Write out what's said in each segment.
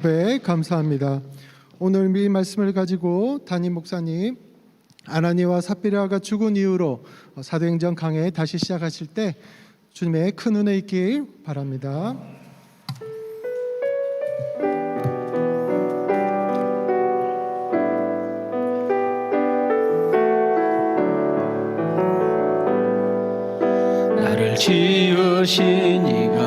네, 감사합니다. 오늘 미 말씀을 가지고 담임 목사님 아나니와 삽비라가 죽은 이후로 사도행전 강해 다시 시작하실 때 주님의 큰 은혜 있길 바랍니다. 나를 지으신 이가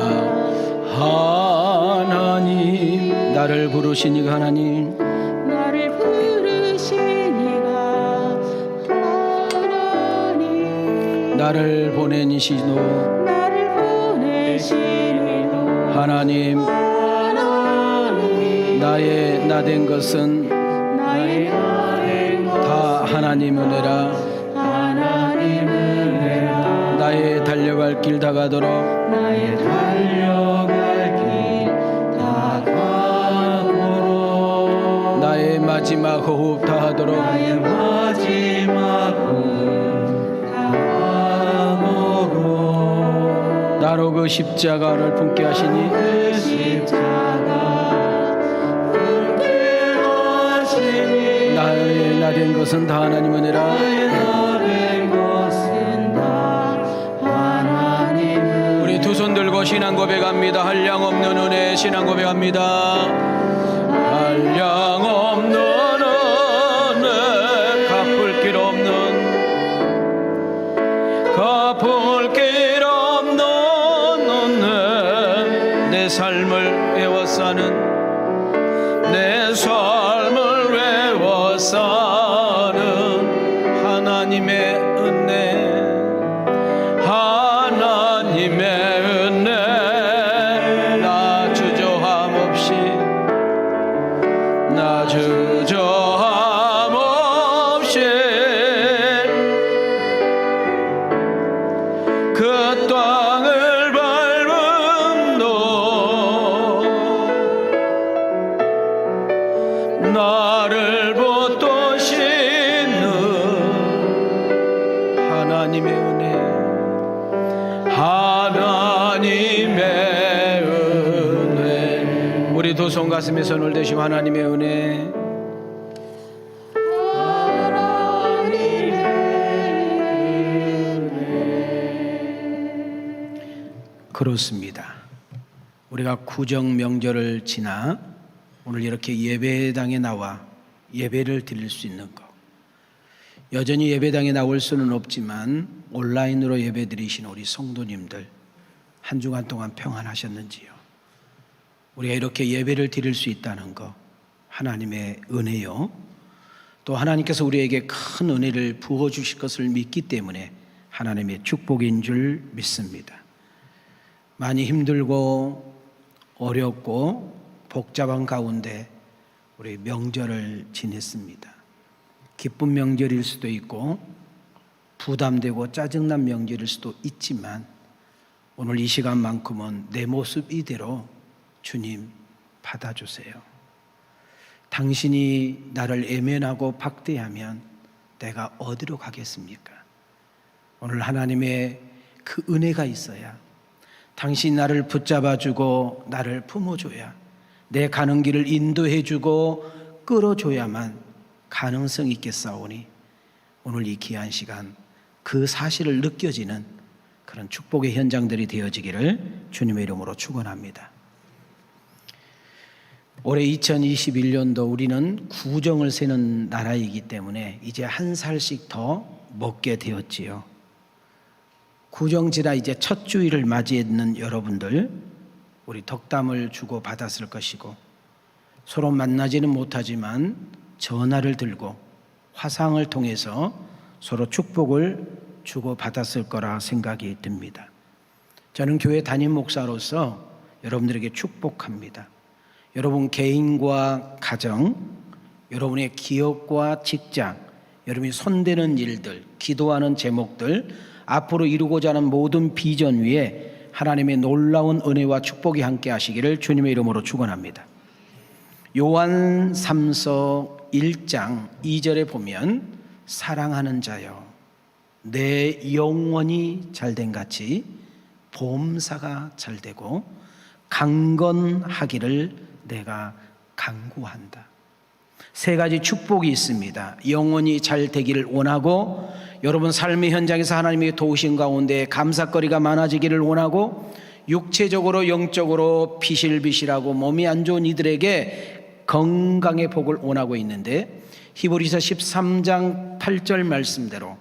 하나님, 나를 부르신 이가 하나님, 나를 부르신 이가 하나님, 나를 보낸 이시도 나를 보내신 이도 하나님, 하나님, 나의 나된 것은 나의 나된 다 하나님 은혜라. 하나님 은혜라. 나의 달려갈 길 다가도록 나의 달려갈 길 다가도록 나의 마지막 호흡 다하도록 나의 마지막 호흡 다하도록 나로 그 십자가를 품게 하시니 그 십자가 품게 하시니 나의 나된 것은 다 하나님 은혜라. 나의 나된 것은 다 하나님 은혜라. 우리 두 손 들고 신앙 고백합니다. 한량 없는 은혜 신앙 고백합니다. 한량 없는 은혜, 갚을 길 없는, 갚을 길 없는 은혜. 내 삶을 외워 사는, 내 삶을 외워 사는 하나님의 은혜, 하나님의 은혜. 나 주저함 없이, 나 주저함 없이 그 땅을 밟은 너, 나를 붙드시는 하나님의 은혜, 하나님의 은혜. 우리 두 손 가슴에 손을 대시고 하나님의 은혜, 그렇습니다. 우리가 구정 명절을 지나 오늘 이렇게 예배당에 나와 예배를 드릴 수 있는 것, 여전히 예배당에 나올 수는 없지만 온라인으로 예배 드리신 우리 성도님들 한 주간 동안 평안하셨는지요? 우리가 이렇게 예배를 드릴 수 있다는 것 하나님의 은혜요. 또 하나님께서 우리에게 큰 은혜를 부어주실 것을 믿기 때문에 하나님의 축복인 줄 믿습니다. 많이 힘들고 어렵고 복잡한 가운데 우리 명절을 지냈습니다. 기쁜 명절일 수도 있고 부담되고 짜증난 명절일 수도 있지만 오늘 이 시간만큼은 내 모습 이대로 주님 받아주세요. 당신이 나를 애면하고 박대하면 내가 어디로 가겠습니까? 오늘 하나님의 그 은혜가 있어야, 당신이 나를 붙잡아주고 나를 품어줘야, 내 가는 길을 인도해주고 끌어줘야만 가능성 있겠사오니 오늘 이 귀한 시간 그 사실을 느껴지는 그런 축복의 현장들이 되어지기를 주님의 이름으로 축원합니다. 올해 2021년도 우리는 구정을 세는 나라이기 때문에 이제 한 살씩 더 먹게 되었지요. 구정지라 이제 첫 주일을 맞이했는 여러분들, 우리 덕담을 주고 받았을 것이고 서로 만나지는 못하지만 전화를 들고 화상을 통해서 서로 축복을 주고 받았을 거라 생각이 듭니다. 저는 교회 담임 목사로서 여러분들에게 축복합니다. 여러분 개인과 가정, 여러분의 기업과 직장, 여러분이 손대는 일들, 기도하는 제목들, 앞으로 이루고자 하는 모든 비전 위에 하나님의 놀라운 은혜와 축복이 함께 하시기를 주님의 이름으로 축원합니다. 요한 3서 1장 2절에 보면 사랑하는 자여 내 영혼이 잘된 같이 보험사가 잘되고 강건하기를 내가 간구한다. 세 가지 축복이 있습니다. 영원히 잘 되기를 원하고, 여러분 삶의 현장에서 하나님의 도우신 가운데 감사거리가 많아지기를 원하고, 육체적으로 영적으로 비실비실하고 몸이 안 좋은 이들에게 건강의 복을 원하고 있는데, 히브리서 13장 8절 말씀대로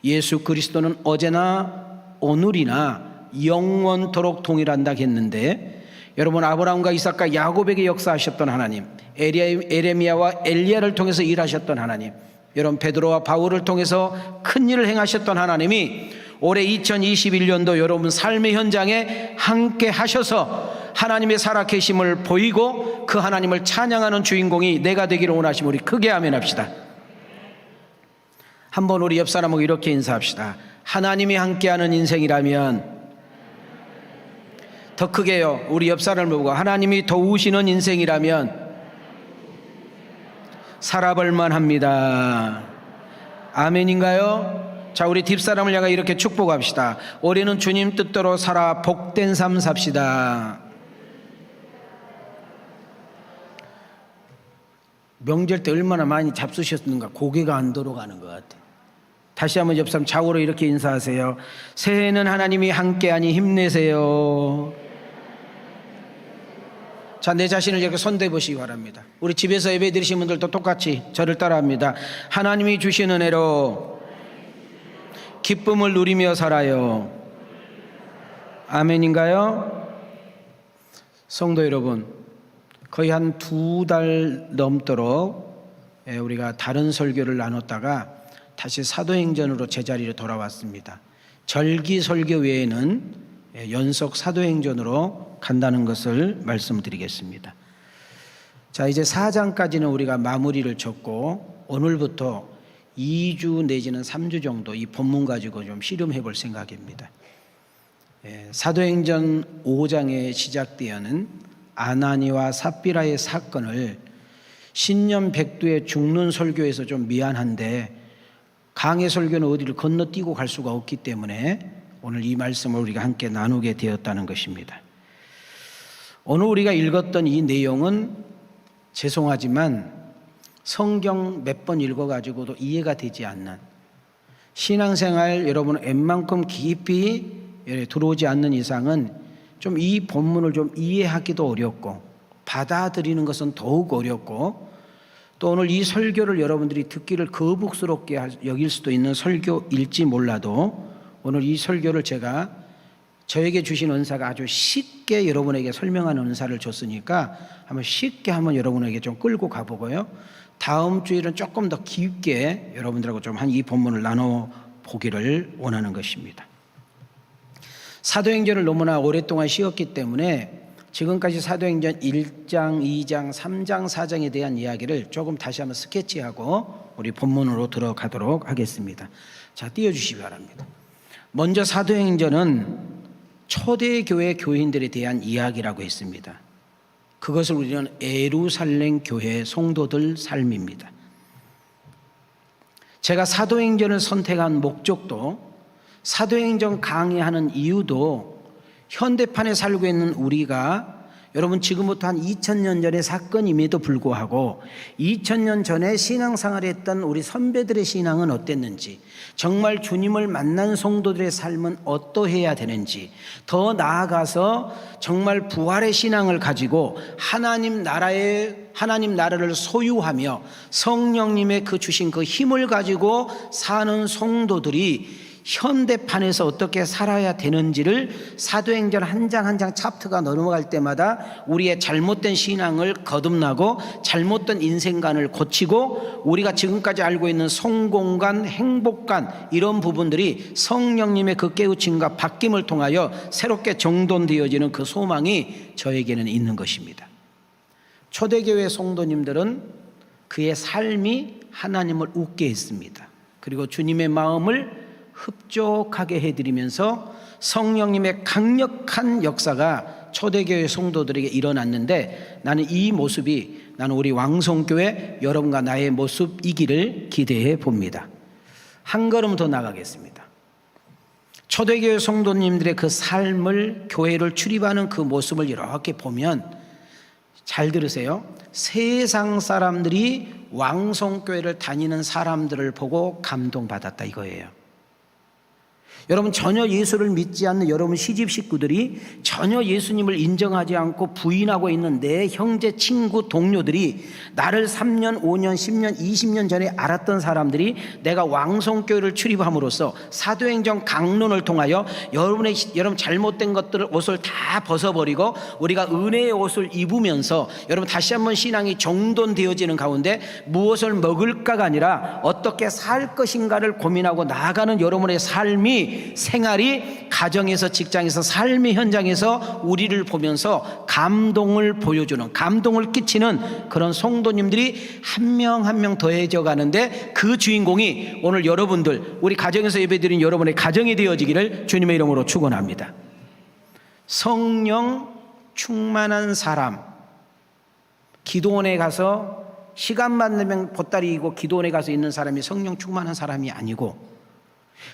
예수 그리스도는 어제나 오늘이나 영원토록 동일한다 했는데, 여러분 아브라함과 이삭과 야곱에게 역사하셨던 하나님, 에레미야와 엘리야를 통해서 일하셨던 하나님, 여러분 베드로와 바울을 통해서 큰 일을 행하셨던 하나님이 올해 2021년도 여러분 삶의 현장에 함께 하셔서 하나님의 살아계심을 보이고 그 하나님을 찬양하는 주인공이 내가 되기를 원하시면 우리 크게 아멘합시다. 한번 우리 옆 사람하고 이렇게 인사합시다. 하나님이 함께하는 인생이라면, 더 크게요, 우리 옆 사람을 보고 하나님이 도우시는 인생이라면 살아볼만 합니다. 아멘인가요? 자, 우리 뒷사람을 향해 이렇게 축복합시다. 올해는 주님 뜻대로 살아 복된 삶 삽시다. 명절 때 얼마나 많이 잡수셨는가 고개가 안 돌아가는 것 같아요. 다시 한번 옆 사람 좌우로 이렇게 인사하세요. 새해는 하나님이 함께하니 힘내세요. 자, 내 자신을 이렇게 손대 보시기 바랍니다. 우리 집에서 예배 드리신 분들도 똑같이 저를 따라합니다. 하나님이 주시는 은혜로 기쁨을 누리며 살아요. 아멘인가요? 성도 여러분, 거의 한 2달 넘도록 우리가 다른 설교를 나눴다가 다시 사도행전으로 제자리로 돌아왔습니다. 절기 설교 외에는 연속 사도행전으로 간다는 것을 말씀드리겠습니다. 자, 이제 4장까지는 우리가 마무리를 쳤고, 오늘부터 2주 내지는 3주 정도 이 본문 가지고 좀 씨름해 볼 생각입니다. 사도행전 5장에 시작되어는 아나니와 삽비라의 사건을 신년 백두에 죽는 설교에서 좀 미안한데, 강의 설교는 어디를 건너뛰고 갈 수가 없기 때문에 오늘 이 말씀을 우리가 함께 나누게 되었다는 것입니다. 오늘 우리가 읽었던 이 내용은 죄송하지만 성경 몇 번 읽어가지고도 이해가 되지 않는, 신앙생활 여러분 웬만큼 깊이 들어오지 않는 이상은 좀 이 본문을 좀 이해하기도 어렵고 받아들이는 것은 더욱 어렵고, 또 오늘 이 설교를 여러분들이 듣기를 거북스럽게 여길 수도 있는 설교일지 몰라도, 오늘 이 설교를 제가 저에게 주신 은사가 아주 쉽게 여러분에게 설명하는 은사를 줬으니까 한번 쉽게 한번 여러분에게 좀 끌고 가보고요, 다음 주일은 조금 더 깊게 여러분들하고 좀 한 이 본문을 나눠보기를 원하는 것입니다. 사도행전을 너무나 오랫동안 쉬었기 때문에 지금까지 사도행전 1장, 2장, 3장, 4장에 대한 이야기를 조금 다시 한번 스케치하고 우리 본문으로 들어가도록 하겠습니다. 자, 띄워주시기 바랍니다. 먼저 사도행전은 초대교회 교인들에 대한 이야기라고 했습니다. 그것을 우리는 예루살렘 교회 성도들 삶입니다. 제가 사도행전을 선택한 목적도, 사도행전 강의하는 이유도, 현대판에 살고 있는 우리가 여러분 지금부터 한 2000년 전의 사건임에도 불구하고 2000년 전에 신앙생활을 했던 우리 선배들의 신앙은 어땠는지, 정말 주님을 만난 성도들의 삶은 어떠해야 되는지, 더 나아가서 정말 부활의 신앙을 가지고 하나님 나라를 소유하며 성령님의 그 주신 그 힘을 가지고 사는 성도들이 현대판에서 어떻게 살아야 되는지를 사도행전 한 장 한 장 챕터가 넘어갈 때마다 우리의 잘못된 신앙을 거듭나고 잘못된 인생관을 고치고 우리가 지금까지 알고 있는 성공관, 행복관, 이런 부분들이 성령님의 그 깨우침과 바뀜을 통하여 새롭게 정돈되어지는 그 소망이 저에게는 있는 것입니다. 초대교회 성도님들은 그의 삶이 하나님을 웃게 했습니다. 그리고 주님의 마음을 흡족하게 해드리면서 성령님의 강력한 역사가 초대교회 성도들에게 일어났는데, 나는 이 모습이 나는 우리 왕성교회 여러분과 나의 모습이기를 기대해 봅니다. 한 걸음 더 나가겠습니다. 초대교회 성도님들의 그 삶을, 교회를 출입하는 그 모습을 이렇게 보면, 잘 들으세요, 세상 사람들이 왕성교회를 다니는 사람들을 보고 감동받았다 이거예요. 여러분, 전혀 예수를 믿지 않는 여러분 시집 식구들이, 전혀 예수님을 인정하지 않고 부인하고 있는 내 형제, 친구, 동료들이, 나를 3년, 5년, 10년, 20년 전에 알았던 사람들이 내가 왕성교회를 출입함으로써 사도행전 강론을 통하여 여러분 잘못된 것들을, 옷을 다 벗어버리고 우리가 은혜의 옷을 입으면서 여러분 다시 한번 신앙이 정돈되어지는 가운데 무엇을 먹을까가 아니라 어떻게 살 것인가를 고민하고 나아가는 여러분의 삶이, 생활이, 가정에서, 직장에서, 삶의 현장에서 우리를 보면서 감동을 보여주는, 감동을 끼치는 그런 성도님들이 한 명 한 명 더해져 가는데, 그 주인공이 오늘 여러분들, 우리 가정에서 예배드린 여러분의 가정이 되어지기를 주님의 이름으로 축원합니다. 성령 충만한 사람, 기도원에 가서 시간만 되면 보따리 이고 기도원에 가서 있는 사람이 성령 충만한 사람이 아니고,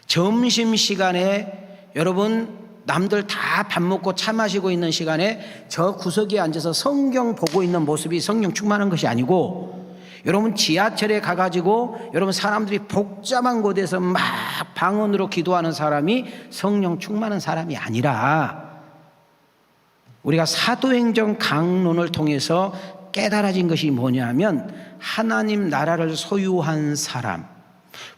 점심시간에 여러분 남들 다 밥 먹고 차 마시고 있는 시간에 저 구석에 앉아서 성경 보고 있는 모습이 성령 충만한 것이 아니고, 여러분 지하철에 가가지고 여러분 사람들이 복잡한 곳에서 막 방언으로 기도하는 사람이 성령 충만한 사람이 아니라, 우리가 사도행전 강론을 통해서 깨달아진 것이 뭐냐면, 하나님 나라를 소유한 사람,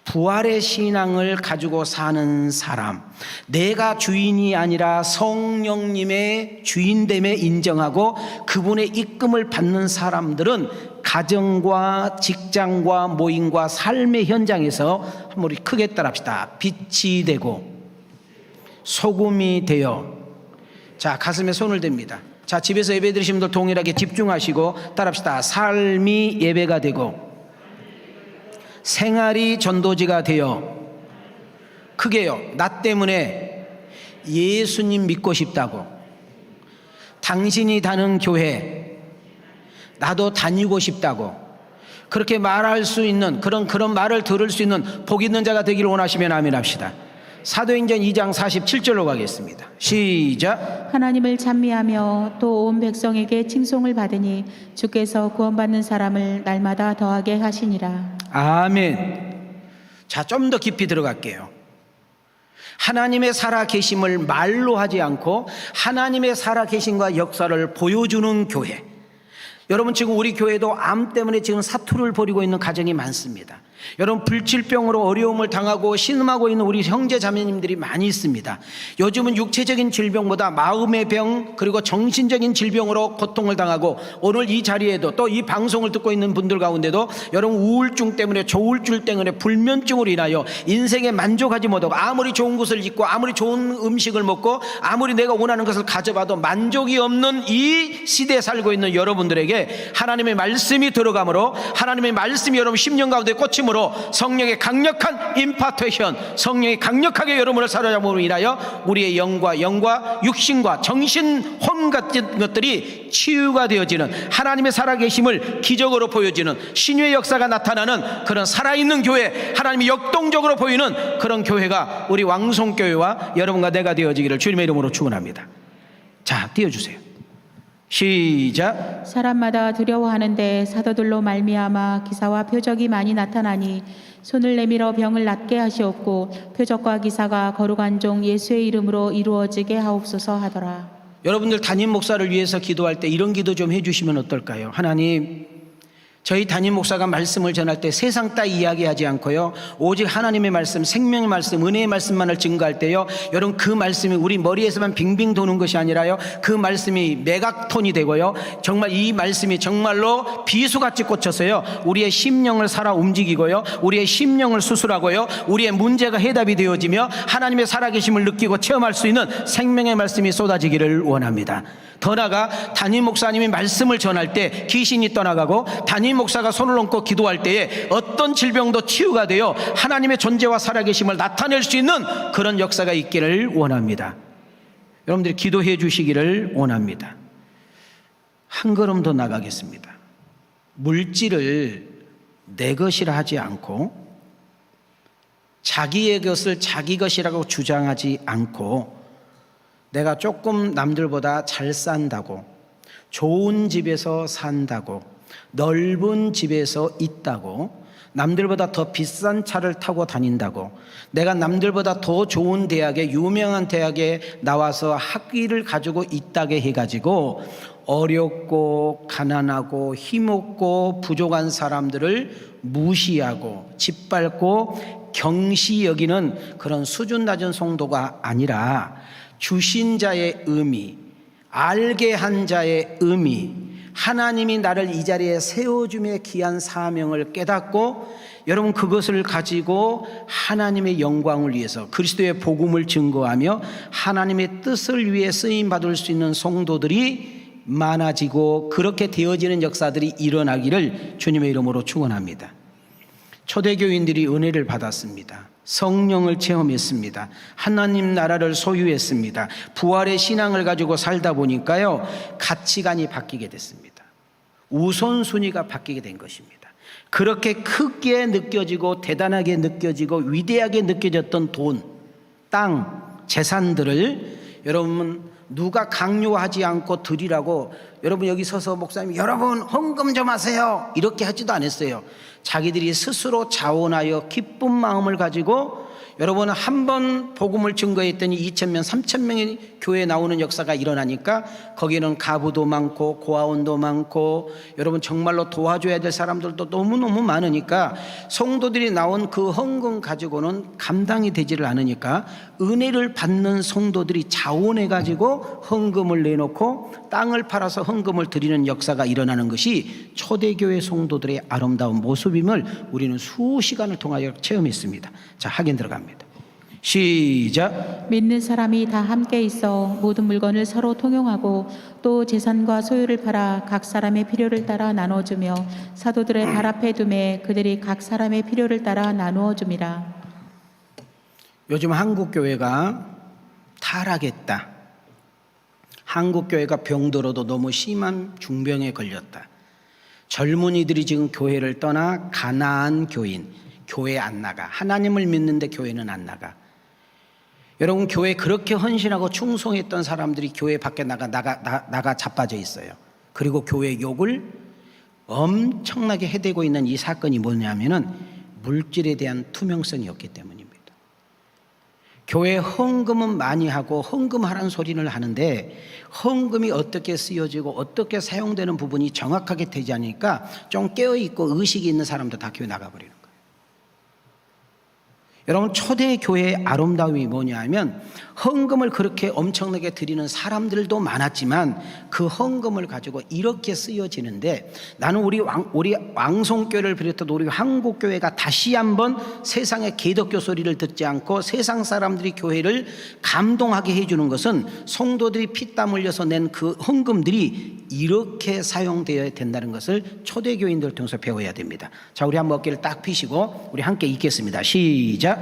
부활의 신앙을 가지고 사는 사람, 내가 주인이 아니라 성령님의 주인됨에 인정하고 그분의 이끌림을 받는 사람들은 가정과 직장과 모임과 삶의 현장에서 한번 우리 크게 따라합시다. 빛이 되고 소금이 되어. 자, 가슴에 손을 댑니다. 자, 집에서 예배 드리신 분들 동일하게 집중하시고 따라합시다. 삶이 예배가 되고 생활이 전도지가 되어. 크게요. 나 때문에 예수님 믿고 싶다고, 당신이 다는 교회 나도 다니고 싶다고, 그렇게 말할 수 있는, 그런 말을 들을 수 있는 복 있는 자가 되기를 원하시면 아멘 합시다. 사도행전 2장 47절로 가겠습니다. 시작. 하나님을 찬미하며 또 온 백성에게 칭송을 받으니 주께서 구원받는 사람을 날마다 더하게 하시니라. 아멘. 자, 좀 더 깊이 들어갈게요. 하나님의 살아계심을 말로 하지 않고 하나님의 살아계심과 역사를 보여주는 교회. 여러분, 지금 우리 교회도 암 때문에 지금 사투를 벌이고 있는 가정이 많습니다. 여러분, 불치병으로 어려움을 당하고 신음하고 있는 우리 형제 자매님들이 많이 있습니다. 요즘은 육체적인 질병보다 마음의 병, 그리고 정신적인 질병으로 고통을 당하고, 오늘 이 자리에도 또 이 방송을 듣고 있는 분들 가운데도 여러분 우울증 때문에, 조울증 때문에, 불면증으로 인하여 인생에 만족하지 못하고, 아무리 좋은 것을 입고 아무리 좋은 음식을 먹고 아무리 내가 원하는 것을 가져봐도 만족이 없는 이 시대에 살고 있는 여러분들에게 하나님의 말씀이 들어가므로, 하나님의 말씀이 여러분 심령 가운데 꽂힘으로 성령의 강력한 임파테이션, 성령이 강력하게 여러분을 사로잡음으로 인하여 우리의 영과 육신과 정신, 혼 같은 것들이 치유가 되어지는, 하나님의 살아계심을 기적으로 보여지는 신유의 역사가 나타나는 그런 살아있는 교회, 하나님이 역동적으로 보이는 그런 교회가 우리 왕성교회와 여러분과 내가 되어지기를 주님의 이름으로 축원합니다. 자, 띄워주세요. 시작. 사람마다 두려워하는데 사도들로 말미암아 기사와 표적이 많이 나타나니 손을 내밀어 병을 낫게 하시옵고 표적과 기사가 거룩한 종 예수의 이름으로 이루어지게 하옵소서 하더라. 여러분들 담임 목사를 위해서 기도할 때 이런 기도 좀 해주시면 어떨까요? 하나님, 저희 담임 목사가 말씀을 전할 때 세상 따위 이야기하지 않고요, 오직 하나님의 말씀, 생명의 말씀, 은혜의 말씀만을 증거할 때요, 여러분 그 말씀이 우리 머리에서만 빙빙 도는 것이 아니라요, 그 말씀이 메가톤이 되고요, 정말 이 말씀이 정말로 비수같이 꽂혀서요, 우리의 심령을 살아 움직이고요, 우리의 심령을 수술하고요, 우리의 문제가 해답이 되어지며 하나님의 살아계심을 느끼고 체험할 수 있는 생명의 말씀이 쏟아지기를 원합니다. 더 나아가 담임 목사님이 말씀을 전할 때 귀신이 떠나가고, 담임 목사가 손을 얹고 기도할 때에 어떤 질병도 치유가 되어 하나님의 존재와 살아계심을 나타낼 수 있는 그런 역사가 있기를 원합니다. 여러분들이 기도해 주시기를 원합니다. 한 걸음 더 나가겠습니다. 물질을 내 것이라 하지 않고, 자기의 것을 자기 것이라고 주장하지 않고, 내가 조금 남들보다 잘 산다고, 좋은 집에서 산다고, 넓은 집에서 있다고, 남들보다 더 비싼 차를 타고 다닌다고, 내가 남들보다 더 좋은 대학에, 유명한 대학에 나와서 학위를 가지고 있다게 해가지고 어렵고 가난하고 힘없고 부족한 사람들을 무시하고 짓밟고 경시 여기는 그런 수준 낮은 성도가 아니라, 주신 자의 의미, 알게 한 자의 의미, 하나님이 나를 이 자리에 세워줌의 귀한 사명을 깨닫고, 여러분 그것을 가지고 하나님의 영광을 위해서 그리스도의 복음을 증거하며 하나님의 뜻을 위해 쓰임받을 수 있는 성도들이 많아지고, 그렇게 되어지는 역사들이 일어나기를 주님의 이름으로 축원합니다. 초대교인들이 은혜를 받았습니다. 성령을 체험했습니다. 하나님 나라를 소유했습니다. 부활의 신앙을 가지고 살다 보니까요, 가치관이 바뀌게 됐습니다. 우선순위가 바뀌게 된 것입니다. 그렇게 크게 느껴지고 대단하게 느껴지고 위대하게 느껴졌던 돈, 땅, 재산들을 여러분 누가 강요하지 않고 드리라고, 여러분 여기 서서 목사님 여러분 헌금 좀 하세요 이렇게 하지도 않았어요. 자기들이 스스로 자원하여 기쁜 마음을 가지고, 여러분 한 번 복음을 증거했더니 2,000명 3,000명이 교회에 나오는 역사가 일어나니까 거기는 가부도 많고 고아원도 많고, 여러분 정말로 도와줘야 될 사람들도 너무너무 많으니까 성도들이 나온 그 헌금 가지고는 감당이 되지를 않으니까 은혜를 받는 성도들이 자원해 가지고 헌금을 내놓고 땅을 팔아서 헌금을 드리는 역사가 일어나는 것이 초대교회 성도들의 아름다운 모습임을 우리는 수시간을 통하여 체험했습니다. 자, 확인 들어갑니다. 시작. 믿는 사람이 다 함께 있어 모든 물건을 서로 통용하고 또 재산과 소유를 팔아 각 사람의 필요를 따라 나눠주며 사도들의 발 앞에 두매 그들이 각 사람의 필요를 따라 나누어 줍니다. 요즘 한국 교회가 타락했다. 한국 교회가 병들어도 너무 심한 중병에 걸렸다. 젊은이들이 지금 교회를 떠나 가나안 교인, 교회 안 나가. 하나님을 믿는데 교회는 안 나가. 여러분 교회 그렇게 헌신하고 충성했던 사람들이 교회 밖에 나가 자빠져 있어요. 그리고 교회 욕을 엄청나게 해대고 있는 이 사건이 뭐냐면은 물질에 대한 투명성이 없기 때문입니다. 교회 헌금은 많이 하고 헌금하라는 소리를 하는데 헌금이 어떻게 쓰여지고 어떻게 사용되는 부분이 정확하게 되지 않으니까 좀 깨어있고 의식이 있는 사람들 다 교회 나가버리는 거예요. 여러분 초대교회의 아름다움이 뭐냐 하면 헌금을 그렇게 엄청나게 드리는 사람들도 많았지만 그 헌금을 가지고 이렇게 쓰여지는데, 나는 우리 왕송교회를 비롯해 우리 한국교회가 다시 한번 세상의 개덕교 소리를 듣지 않고 세상 사람들이 교회를 감동하게 해주는 것은 성도들이 피땀 흘려서 낸 그 헌금들이 이렇게 사용되어야 된다는 것을 초대교인들을 통해서 배워야 됩니다. 자, 우리 한번 어깨를 딱 펴시고 우리 함께 읽겠습니다. 시작.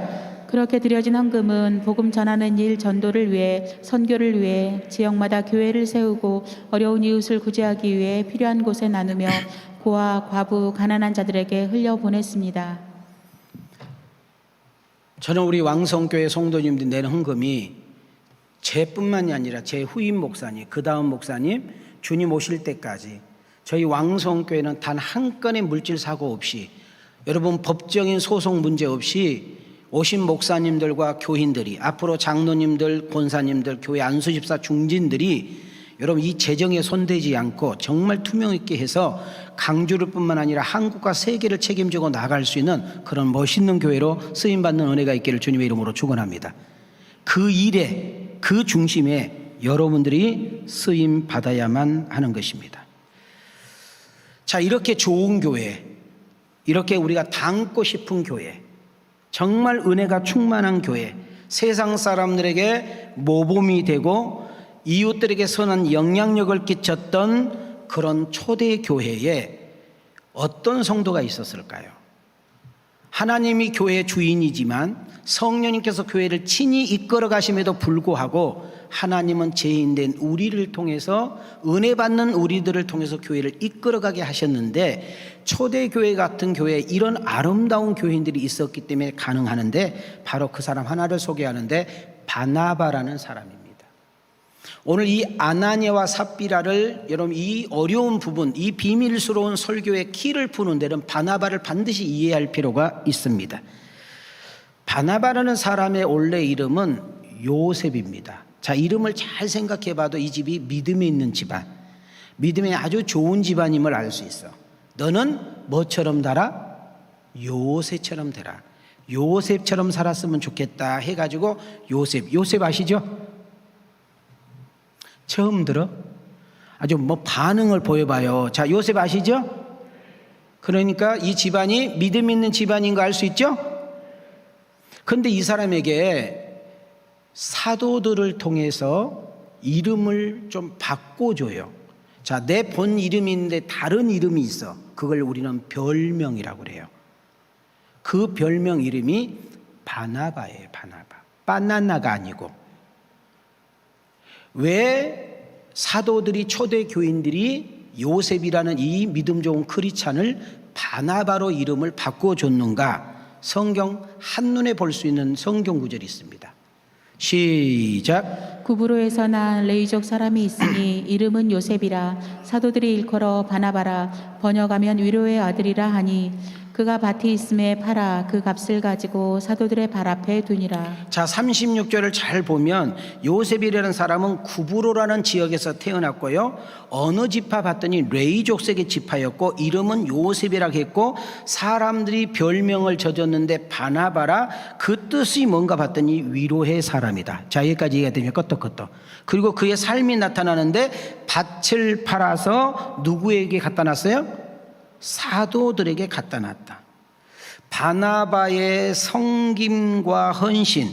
그렇게 드려진 헌금은 복음 전하는 일 전도를 위해, 선교를 위해, 지역마다 교회를 세우고 어려운 이웃을 구제하기 위해 필요한 곳에 나누며 고아, 과부, 가난한 자들에게 흘려보냈습니다. 저는 우리 왕성교회 성도님들이 낸 헌금이 제뿐만이 아니라 제 후임 목사님, 그 다음 목사님, 주님 오실 때까지 저희 왕성교회는 단 한 건의 물질 사고 없이, 여러분 법적인 소송 문제 없이 오신 목사님들과 교인들이, 앞으로 장로님들, 권사님들, 교회 안수집사 중진들이 여러분 이 재정에 손대지 않고 정말 투명 있게 해서 강주를 뿐만 아니라 한국과 세계를 책임지고 나갈 수 있는 그런 멋있는 교회로 쓰임받는 은혜가 있기를 주님의 이름으로 축원합니다. 그 일에, 그 중심에 여러분들이 쓰임 받아야만 하는 것입니다. 자, 이렇게 좋은 교회, 이렇게 우리가 닮고 싶은 교회, 정말 은혜가 충만한 교회, 세상 사람들에게 모범이 되고 이웃들에게 선한 영향력을 끼쳤던 그런 초대 교회에 어떤 성도가 있었을까요? 하나님이 교회의 주인이지만 성령님께서 교회를 친히 이끌어 가심에도 불구하고 하나님은 죄인된 우리를 통해서, 은혜 받는 우리들을 통해서 교회를 이끌어가게 하셨는데, 초대교회 같은 교회에 이런 아름다운 교인들이 있었기 때문에 가능하는데, 바로 그 사람 하나를 소개하는데 바나바라는 사람입니다. 오늘 이 아나니아와 삽비라를 여러분 이 어려운 부분, 이 비밀스러운 설교의 키를 푸는 데는 바나바를 반드시 이해할 필요가 있습니다. 바나바라는 사람의 원래 이름은 요셉입니다. 자, 이름을 잘 생각해 봐도 이 집이 믿음이 있는 집안, 믿음이 아주 좋은 집안임을 알 수 있어. 너는 뭐처럼 살아? 요셉처럼 되라. 요셉처럼 살았으면 좋겠다 해가지고 요셉 아시죠? 처음 들어? 아주 뭐 반응을 보여봐요. 자, 요셉 아시죠? 그러니까 이 집안이 믿음 있는 집안인 거 알 수 있죠? 근데 이 사람에게 사도들을 통해서 이름을 좀 바꿔줘요. 자, 내 본 이름이 있는데 다른 이름이 있어. 그걸 우리는 별명이라고 그래요. 그 별명 이름이 바나바예요. 바나바. 바나나가 아니고. 왜 사도들이 초대 교인들이 요셉이라는 이 믿음 좋은 크리스찬을 바나바로 이름을 바꿔줬는가? 성경 한눈에 볼 수 있는 성경 구절이 있습니다. 시작. 구브로에서 난 레위족 사람이 있으니 이름은 요셉이라. 사도들이 일컬어 바나바라. 번역하면 위로의 아들이라 하니 그가 밭이 있음에 팔아 그 값을 가지고 사도들의 발 앞에 두니라. 자, 36절을 잘 보면 요셉이라는 사람은 구브로라는 지역에서 태어났고요. 어느 지파 봤더니 레위족색의 지파였고 이름은 요셉이라고 했고 사람들이 별명을 져줬는데 바나바라. 그 뜻이 뭔가 봤더니 위로의 사람이다. 자, 여기까지 얘기가 되면 끄떡끄떡. 그리고 그의 삶이 나타나는데 밭을 팔아서 누구에게 갖다 놨어요? 사도들에게 갖다 놨다. 바나바의 섬김과 헌신,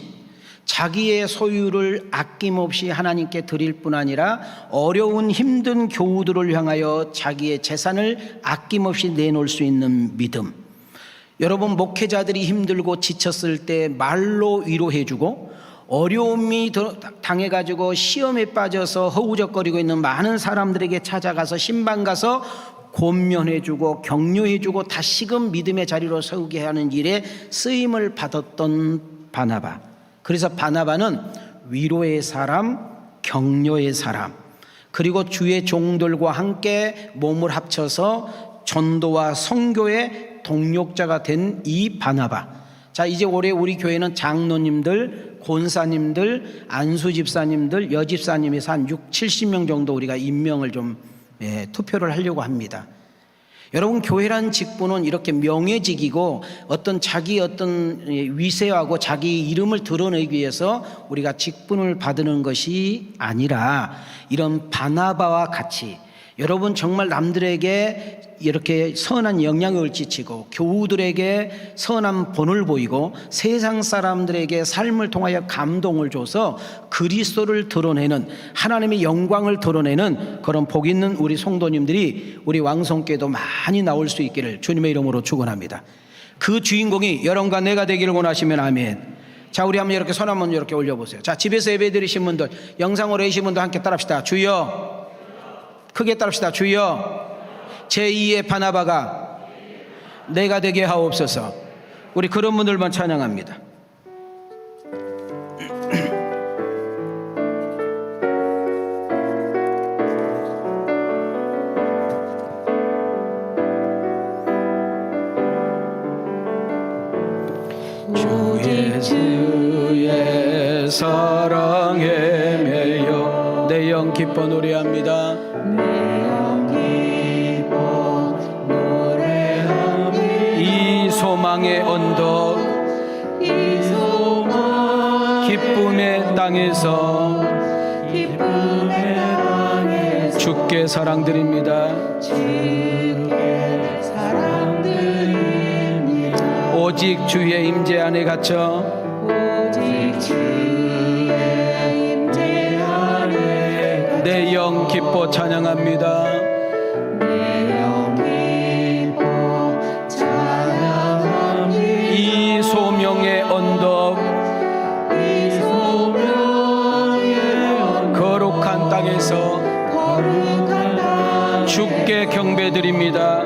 자기의 소유를 아낌없이 하나님께 드릴 뿐 아니라 어려운 힘든 교우들을 향하여 자기의 재산을 아낌없이 내놓을 수 있는 믿음. 여러분, 목회자들이 힘들고 지쳤을 때 말로 위로해주고 어려움이 당해가지고 시험에 빠져서 허우적거리고 있는 많은 사람들에게 찾아가서 신방 가서 권면해주고 격려해주고 다시금 믿음의 자리로 세우게 하는 일에 쓰임을 받았던 바나바. 그래서 바나바는 위로의 사람, 격려의 사람, 그리고 주의 종들과 함께 몸을 합쳐서 전도와 선교의 동력자가 된 이 바나바. 자, 이제 올해 우리 교회는 장로님들, 권사님들, 안수집사님들, 여집사님에서 한 70명 정도 우리가 임명을 좀 투표를 하려고 합니다. 여러분, 교회라는 직분은 이렇게 명예직이고 어떤 자기 어떤 위세하고 자기 이름을 드러내기 위해서 우리가 직분을 받는 것이 아니라 이런 바나바와 같이 여러분 정말 남들에게 이렇게 선한 영향을 끼치고 교우들에게 선한 본을 보이고 세상 사람들에게 삶을 통하여 감동을 줘서 그리스도를 드러내는 하나님의 영광을 드러내는 그런 복 있는 우리 성도님들이 우리 왕성교회도 많이 나올 수 있기를 주님의 이름으로 축원합니다. 그 주인공이 여러분과 내가 되기를 원하시면 아멘. 자, 우리 한번 이렇게 손 한번 이렇게 올려보세요. 자, 집에서 예배 드리신 분들, 영상으로 계신 분들 함께 따라합시다. 주여. 크게 따라합시다. 주여. 제2의 바나바가 내가 되게 하옵소서. 우리 그런 분들만 찬양합니다. 주의 사랑에 매여 내 영 기뻐 노래합니다. 소망의 언덕, 기쁨의 땅에서 주께 사랑드립니다. 오직 주의 임재 안에 갇혀 내 영 기뻐 찬양합니다. 소명의 언덕, 거룩한 땅에서 주께 경배드립니다.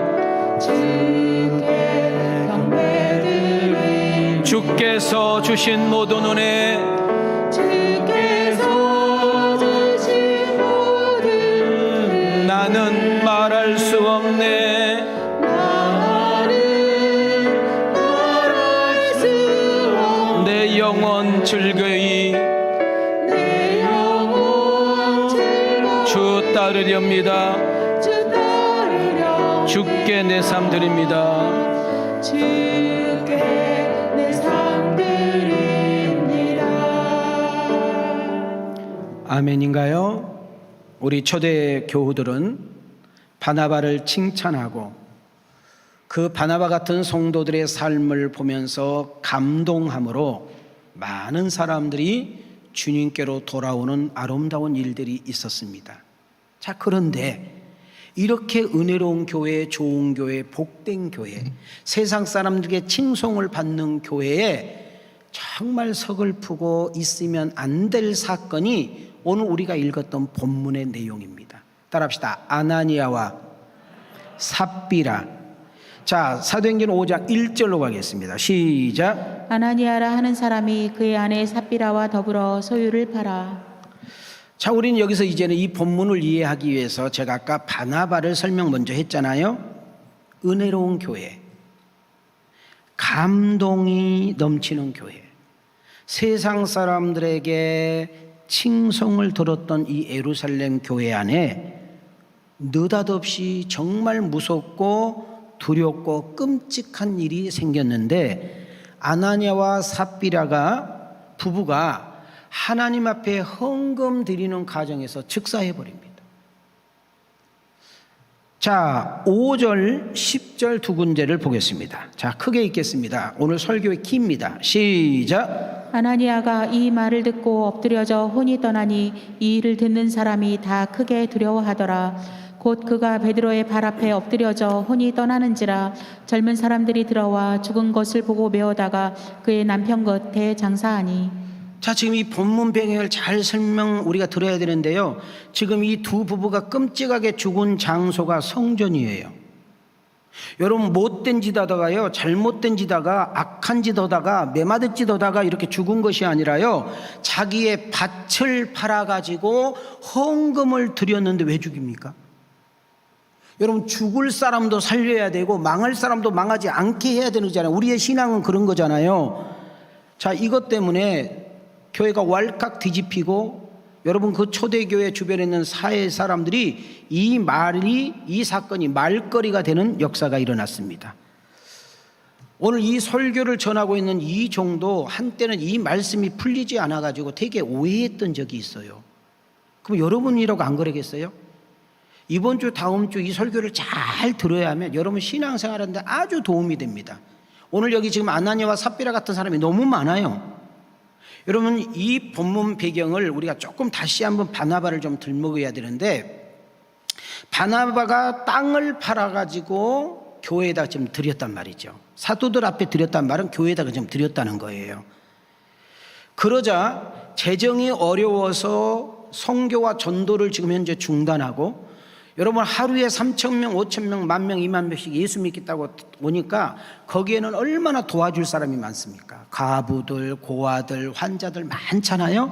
주께서 주신 모든 은혜, 주께서 주신 즐거이 내 영혼 즐거이 주 따르렵니다. 주 따르려 주께 내 삶 드립니다. 주께 내 삶 드립니다. 아멘인가요? 우리 초대 교우들은 바나바를 칭찬하고 그 바나바 같은 성도들의 삶을 보면서 감동함으로 많은 사람들이 주님께로 돌아오는 아름다운 일들이 있었습니다. 자, 그런데 이렇게 은혜로운 교회, 좋은 교회, 복된 교회, 세상 사람들에게 칭송을 받는 교회에 정말 서글프고 있으면 안 될 사건이 오늘 우리가 읽었던 본문의 내용입니다. 따라합시다. 아나니아와 삽비라. 자, 사도행전 5장 1절로 가겠습니다. 시작. 아나니아라 하는 사람이 그의 아내 삽비라와 더불어 소유를 팔아. 자, 우리는 여기서 이제는 이 본문을 이해하기 위해서 제가 아까 바나바를 설명 먼저 했잖아요. 은혜로운 교회, 감동이 넘치는 교회, 세상 사람들에게 칭송을 들었던 이 예루살렘 교회 안에 느닷없이 정말 무섭고 두렵고 끔찍한 일이 생겼는데, 아나니아와 삽비라가 부부가 하나님 앞에 헌금 드리는 과정에서 즉사해 버립니다. 자, 5절, 10절 두 군데를 보겠습니다. 자, 크게 읽겠습니다. 오늘 설교의 키입니다. 시작. 아나니아가 이 말을 듣고 엎드려져 혼이 떠나니 이 일을 듣는 사람이 다 크게 두려워하더라. 곧 그가 베드로의 발 앞에 엎드려져 혼이 떠나는지라 젊은 사람들이 들어와 죽은 것을 보고 메어다가 그의 남편 곁에 장사하니. 자, 지금 이 본문 배경을 잘 설명 우리가 들어야 되는데요. 지금 이 두 부부가 끔찍하게 죽은 장소가 성전이에요. 여러분, 못된 짓 하다가요, 잘못된 짓 하다가, 악한 짓 하다가, 매맞은 짓 하다가 이렇게 죽은 것이 아니라요, 자기의 밭을 팔아가지고 헌금을 드렸는데 왜 죽입니까? 여러분, 죽을 사람도 살려야 되고 망할 사람도 망하지 않게 해야 되는 거잖아요. 우리의 신앙은 그런 거잖아요. 자, 이것 때문에 교회가 왈칵 뒤집히고, 여러분, 그 초대교회 주변에 있는 사회 사람들이 이 사건이 말거리가 되는 역사가 일어났습니다. 오늘 이 설교를 전하고 있는 이 정도 한때는 이 말씀이 풀리지 않아가지고 되게 오해했던 적이 있어요. 그럼 여러분이라고 안 그러겠어요? 이번 주 다음 주 이 설교를 잘 들어야 하면 여러분 신앙생활하는데 아주 도움이 됩니다. 오늘 여기 지금 아나니아와 삽비라 같은 사람이 너무 많아요. 여러분, 이 본문 배경을 우리가 조금 다시 한번 바나바를 좀 들먹어야 되는데, 바나바가 땅을 팔아가지고 교회에다 지금 드렸단 말이죠. 사도들 앞에 드렸단 말은 교회에다가 지금 드렸다는 거예요. 그러자 재정이 어려워서 선교와 전도를 지금 현재 중단하고, 여러분, 하루에 3,000명, 5,000명, 10,000명, 20,000명씩 예수 믿겠다고 오니까 거기에는 얼마나 도와줄 사람이 많습니까? 가부들, 고아들, 환자들 많잖아요.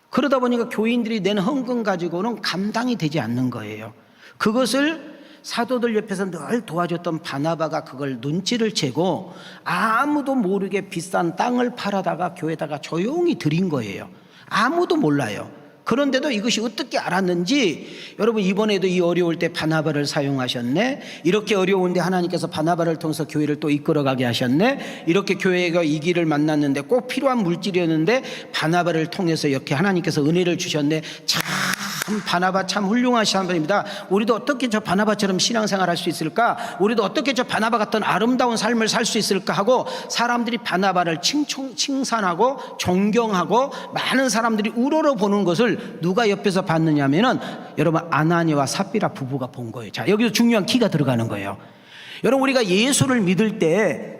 그러다 보니까 교인들이 낸 헌금 가지고는 감당이 되지 않는 거예요. 그것을 사도들 옆에서 늘 도와줬던 바나바가 그걸 눈치를 채고 아무도 모르게 비싼 땅을 팔아다가 교회에다가 조용히 드린 거예요. 아무도 몰라요. 그런데도 이것이 어떻게 알았는지, 여러분, 이번에도 이 어려울 때 바나바를 사용하셨네. 이렇게 어려운데 하나님께서 바나바를 통해서 교회를 또 이끌어가게 하셨네. 이렇게 교회가 이 길을 만났는데 꼭 필요한 물질이었는데 바나바를 통해서 이렇게 하나님께서 은혜를 주셨네. 참 바나바 참 훌륭하신 분입니다. 우리도 어떻게 저 바나바처럼 신앙생활 할 수 있을까? 우리도 어떻게 저 바나바 같은 아름다운 삶을 살 수 있을까 하고 사람들이 바나바를 칭찬하고 존경하고 많은 사람들이 우러러 보는 것을 누가 옆에서 봤느냐 하면은 여러분, 아나니아와 삽비라 부부가 본 거예요. 자, 여기서 중요한 키가 들어가는 거예요. 여러분, 우리가 예수를 믿을 때,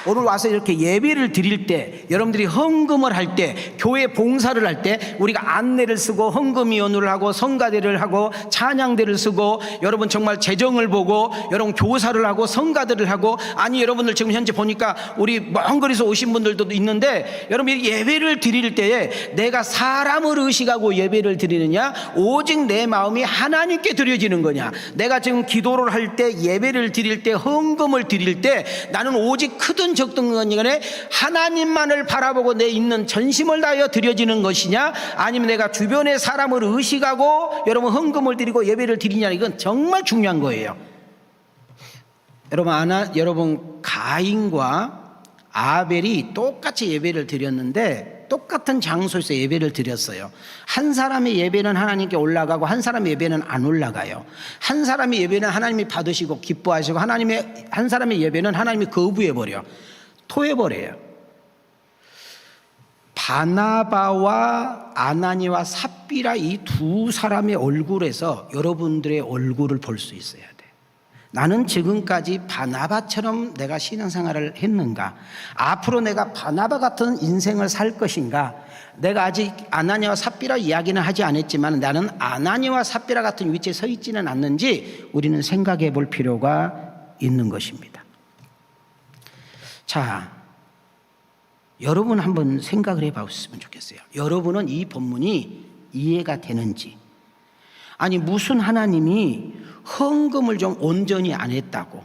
오늘 와서 이렇게 예배를 드릴 때, 여러분들이 헌금을 할 때, 교회 봉사를 할 때 우리가 안내를 쓰고 헌금위원회를 하고 성가대를 하고 찬양대를 쓰고, 여러분 정말 재정을 보고, 여러분 교사를 하고 성가대를 하고, 아니 여러분들 지금 현재 보니까 우리 먼 거리에서 오신 분들도 있는데, 여러분 예배를 드릴 때에 내가 사람을 의식하고 예배를 드리느냐, 오직 내 마음이 하나님께 드려지는 거냐. 내가 지금 기도를 할 때, 예배를 드릴 때, 헌금을 드릴 때 나는 오직 크든 적든 간에 하나님만을 바라보고 내 있는 전심을 다하여 드려지는 것이냐, 아니면 내가 주변의 사람을 의식하고 여러분 헌금을 드리고 예배를 드리냐, 이건 정말 중요한 거예요. 여러분 가인과 아벨이 똑같이 예배를 드렸는데 똑같은 장소에서 예배를 드렸어요. 한 사람의 예배는 하나님께 올라가고 한 사람의 예배는 안 올라가요. 한 사람의 예배는 하나님이 받으시고 기뻐하시고 한 사람의 예배는 하나님이 거부해버려, 토해버려요. 바나바와 아나니와 삽비라 이 두 사람의 얼굴에서 여러분들의 얼굴을 볼 수 있어야 돼. 나는 지금까지 바나바처럼 내가 신앙생활을 했는가? 앞으로 내가 바나바 같은 인생을 살 것인가? 내가 아직 아나니아와 삽비라 이야기는 하지 않았지만 나는 아나니아와 삽비라 같은 위치에 서 있지는 않는지 우리는 생각해 볼 필요가 있는 것입니다. 자, 여러분 한번 생각을 해봤으면 좋겠어요. 여러분은 이 본문이 이해가 되는지, 아니 무슨 하나님이 헌금을 좀 온전히 안 했다고,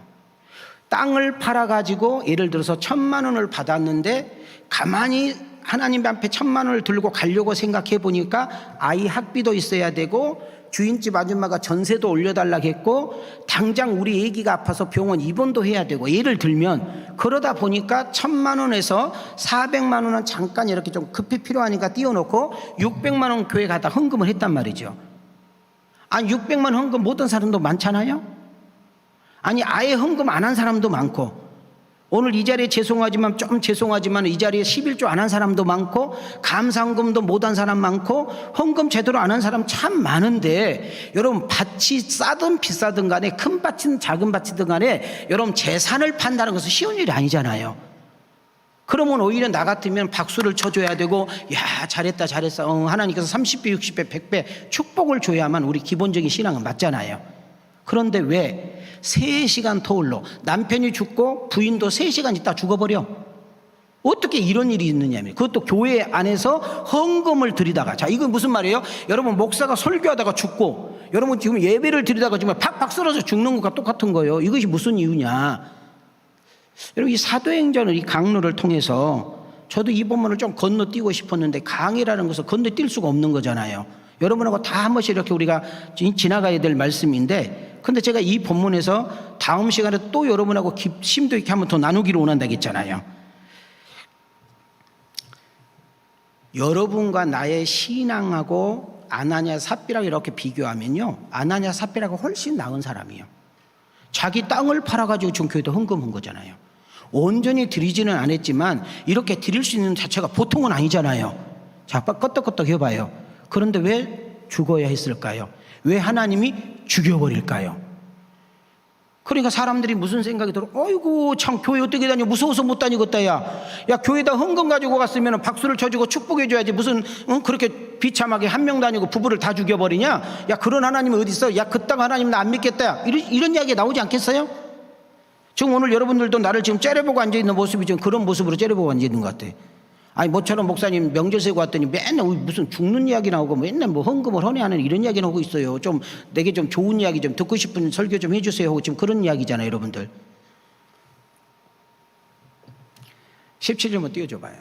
땅을 팔아가지고 예를 들어서 1,000만 원을 받았는데 가만히 하나님 앞에 1,000만 원을 들고 가려고 생각해 보니까 아이 학비도 있어야 되고 주인집 아줌마가 전세도 올려달라고 했고 당장 우리 애기가 아파서 병원 입원도 해야 되고, 예를 들면 그러다 보니까 1,000만 원에서 400만 원은 잠깐 이렇게 좀 급히 필요하니까 띄워놓고 600만 원 교회 가다 헌금을 했단 말이죠. 아니 600만 헌금 못한 사람도 많잖아요. 아니 아예 헌금 안 한 사람도 많고, 오늘 이 자리에 죄송하지만 이 자리에 11조 안 한 사람도 많고, 감사헌금도 못한 사람 많고, 헌금 제대로 안 한 사람 참 많은데, 여러분 밭이 싸든 비싸든 간에 큰 밭이든 작은 밭이든 간에 여러분 재산을 판다는 것은 쉬운 일이 아니잖아요. 그러면 오히려 나 같으면 박수를 쳐줘야 되고, 야 잘했다 하나님께서 30배 60배 100배 축복을 줘야만 우리 기본적인 신앙은 맞잖아요. 그런데 왜 3시간 터울로 남편이 죽고 부인도 3시간 있다 죽어버려? 어떻게 이런 일이 있느냐면, 그것도 교회 안에서 헌금을 드리다가, 자 이건 무슨 말이에요? 여러분 목사가 설교하다가 죽고, 여러분 지금 예배를 드리다가 지금 팍팍 쓰러져 죽는 것과 똑같은 거예요. 이것이 무슨 이유냐? 여러분 이 사도행전을, 이 강론을 통해서 저도 이 본문을 좀 건너뛰고 싶었는데, 강이라는 것은 건너뛸 수가 없는 거잖아요. 여러분하고 다 한 번씩 이렇게 우리가 지나가야 될 말씀인데, 근데 제가 이 본문에서 다음 시간에 또 여러분하고 심도 있게 한번 더 나누기를 원한다고 했잖아요. 여러분과 나의 신앙하고 아나니아 삽비랑 이렇게 비교하면요, 아나니아 삽비라가 훨씬 나은 사람이에요. 자기 땅을 팔아가지고 지금 교회도 헌금한 거잖아요. 온전히 드리지는 않았지만 이렇게 드릴 수 있는 자체가 보통은 아니잖아요. 자, 끄떡끄떡 해봐요. 그런데 왜 죽어야 했을까요? 왜 하나님이 죽여버릴까요? 그러니까 사람들이 무슨 생각이 들어? 어이구 참 교회 어떻게 다녀? 무서워서 못 다니겠다. 야 교회다 헌금 가지고 갔으면 박수를 쳐주고 축복해줘야지, 무슨 그렇게 비참하게 한 명 다니고 부부를 다 죽여버리냐? 야 그런 하나님이 어디 있어? 야 그 땅 하나님 나 안 믿겠다. 이런 이야기가 나오지 않겠어요? 지금 오늘 여러분들도 나를 지금 째려보고 앉아있는 모습이 지금 그런 모습으로 째려보고 앉아있는 것 같아. 아니 모처럼 목사님 명절 세고 왔더니 맨날 무슨 죽는 이야기 나오고 맨날 뭐 헌금을 헌해하는 이런 이야기 나오고 있어요. 좀 내게 좀 좋은 이야기 좀 듣고 싶은 설교 좀 해주세요 하고 지금 그런 이야기잖아요. 여러분들 17절만 띄워줘봐요.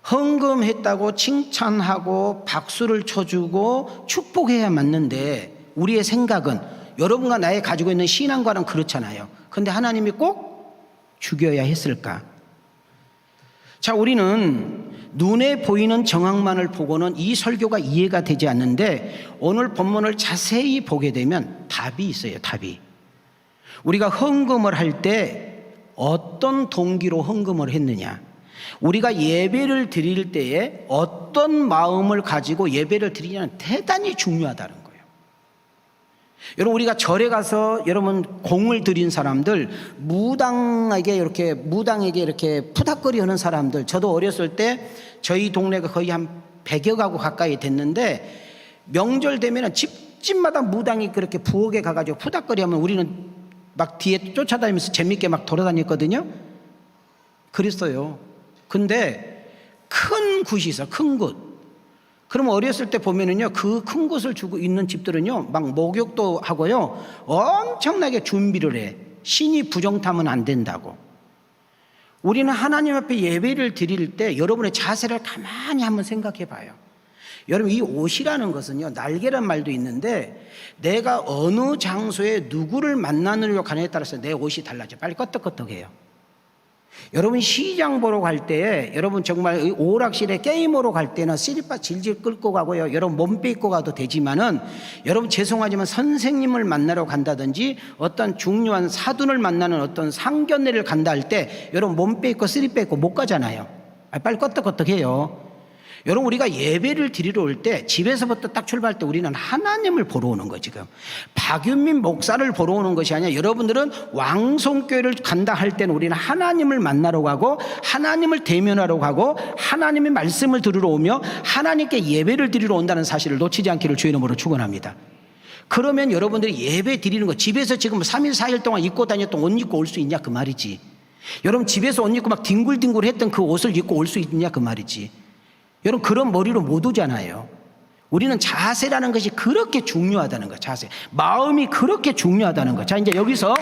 헌금했다고 칭찬하고 박수를 쳐주고 축복해야 맞는데, 우리의 생각은 여러분과 나의 가지고 있는 신앙과는 그렇잖아요. 그런데 하나님이 꼭 죽여야 했을까? 자, 우리는 눈에 보이는 정황만을 보고는 이 설교가 이해가 되지 않는데, 오늘 본문을 자세히 보게 되면 답이 있어요. 답이. 우리가 헌금을 할 때 어떤 동기로 헌금을 했느냐, 우리가 예배를 드릴 때에 어떤 마음을 가지고 예배를 드리냐는 대단히 중요하다는 거예요. 여러분 우리가 절에 가서 여러분 공을 드린 사람들, 무당에게 이렇게 푸닥거리 하는 사람들, 저도 어렸을 때 저희 동네가 거의 한 100여 가구 가까이 됐는데, 명절 되면 집집마다 무당이 그렇게 부엌에 가가지고 푸닥거리 하면 우리는 막 뒤에 쫓아다니면서 재밌게 막 돌아다녔거든요. 그랬어요. 근데 큰 굿이 있어, 큰 굿. 그러면 어렸을 때 보면은요, 그 큰 곳을 주고 있는 집들은요, 막 목욕도 하고요, 엄청나게 준비를 해. 신이 부정타면 안 된다고. 우리는 하나님 앞에 예배를 드릴 때 여러분의 자세를 가만히 한번 생각해 봐요. 여러분, 이 옷이라는 것은요, 날개란 말도 있는데 내가 어느 장소에 누구를 만나느냐고 하냐에 따라서 내 옷이 달라져요. 빨리 껐덕껐덕해요. 여러분, 시장 보러 갈 때, 여러분 정말 오락실에 게임으로 갈 때는 시리바 질질 끌고 가고요, 여러분 몸 뺏고 가도 되지만은, 여러분 죄송하지만 선생님을 만나러 간다든지 어떤 중요한 사돈을 만나는 어떤 상견례를 간다 할 때 여러분 몸 뺏고 시리 뺏고 못 가잖아요. 빨리 껐덕껐덕해요. 여러분, 우리가 예배를 드리러 올 때 집에서부터 딱 출발할 때 우리는 하나님을 보러 오는 거. 지금 박윤민 목사를 보러 오는 것이 아니라, 여러분들은 왕성교회를 간다 할 때는 우리는 하나님을 만나러 가고 하나님을 대면하러 가고 하나님의 말씀을 들으러 오며 하나님께 예배를 드리러 온다는 사실을 놓치지 않기를 주의 이름으로 축원합니다. 그러면 여러분들이 예배 드리는 거, 집에서 지금 3일 4일 동안 입고 다녔던 옷 입고 올 수 있냐 그 말이지. 여러분, 집에서 옷 입고 막 뒹굴뒹굴 했던 그 옷을 입고 올 수 있냐 그 말이지. 여러분, 그런 머리로 못 오잖아요. 우리는 자세라는 것이 그렇게 중요하다는 거. 자세, 마음이 그렇게 중요하다는 거. 자, 이제 여기서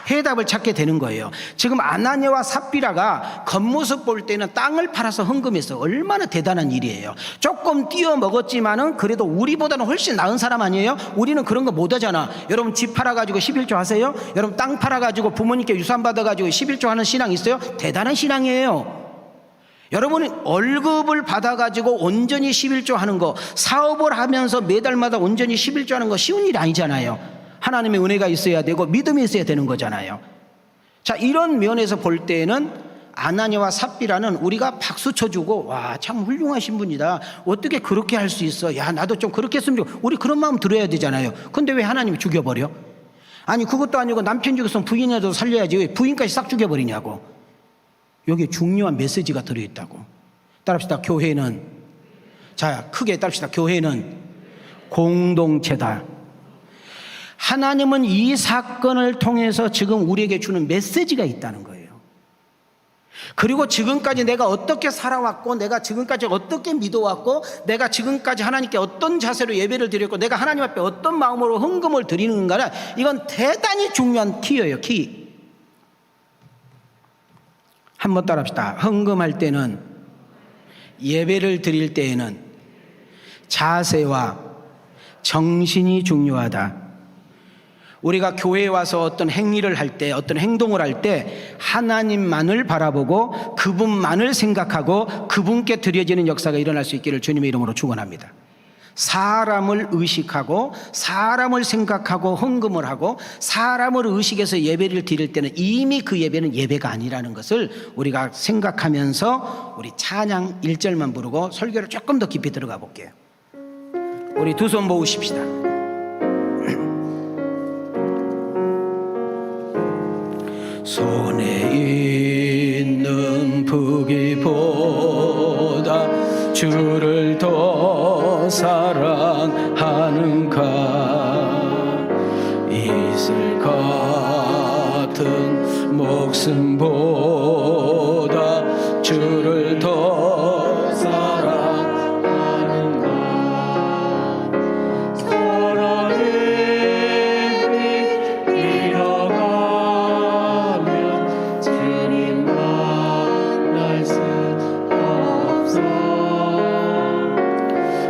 해답을 찾게 되는 거예요. 지금 아나니아와 삽비라가 겉모습 볼 때는 땅을 팔아서 헌금했어. 얼마나 대단한 일이에요. 조금 띄어 먹었지만은 그래도 우리보다는 훨씬 나은 사람 아니에요? 우리는 그런 거 못 하잖아. 여러분, 집 팔아가지고 11조 하세요? 여러분, 땅 팔아가지고 부모님께 유산 받아가지고 11조 하는 신앙 있어요? 대단한 신앙이에요. 여러분이 월급을 받아가지고 온전히 11조 하는 거, 사업을 하면서 매달마다 온전히 11조 하는 거 쉬운 일이 아니잖아요. 하나님의 은혜가 있어야 되고 믿음이 있어야 되는 거잖아요. 자, 이런 면에서 볼 때에는 아나니아와 삽비라는 우리가 박수 쳐주고, 와, 참 훌륭하신 분이다, 어떻게 그렇게 할 수 있어, 야, 나도 좀 그렇게 했으면 좋겠어, 우리 그런 마음 들어야 되잖아요. 근데 왜 하나님이 죽여버려? 아니, 그것도 아니고 남편 죽였으면 부인이라도 살려야지 왜 부인까지 싹 죽여버리냐고. 여기에 중요한 메시지가 들어있다고. 따라합시다. 교회는, 자, 크게 따라합시다. 교회는 공동체다. 하나님은 이 사건을 통해서 지금 우리에게 주는 메시지가 있다는 거예요. 그리고 지금까지 내가 어떻게 살아왔고, 내가 지금까지 어떻게 믿어왔고, 내가 지금까지 하나님께 어떤 자세로 예배를 드렸고, 내가 하나님 앞에 어떤 마음으로 헌금을 드리는가는, 이건 대단히 중요한 키예요. 키. 한번 따라합시다. 헌금할 때는, 예배를 드릴 때에는 자세와 정신이 중요하다. 우리가 교회에 와서 어떤 행위를 할 때, 어떤 행동을 할 때 하나님만을 바라보고 그분만을 생각하고 그분께 드려지는 역사가 일어날 수 있기를 주님의 이름으로 축원합니다. 사람을 의식하고 사람을 생각하고 헌금을 하고 사람을 의식해서 예배를 드릴 때는 이미 그 예배는 예배가 아니라는 것을 우리가 생각하면서 우리 찬양 1절만 부르고 설교를 조금 더 깊이 들어가 볼게요. 우리 두 손 모으십시다. 손에 있는 부귀보다 주를 더 사랑하는가, 있을 같은 목숨보다 주를 더 사랑하는가. 사랑의 빛 잃어가면 주님 만날 수 없어.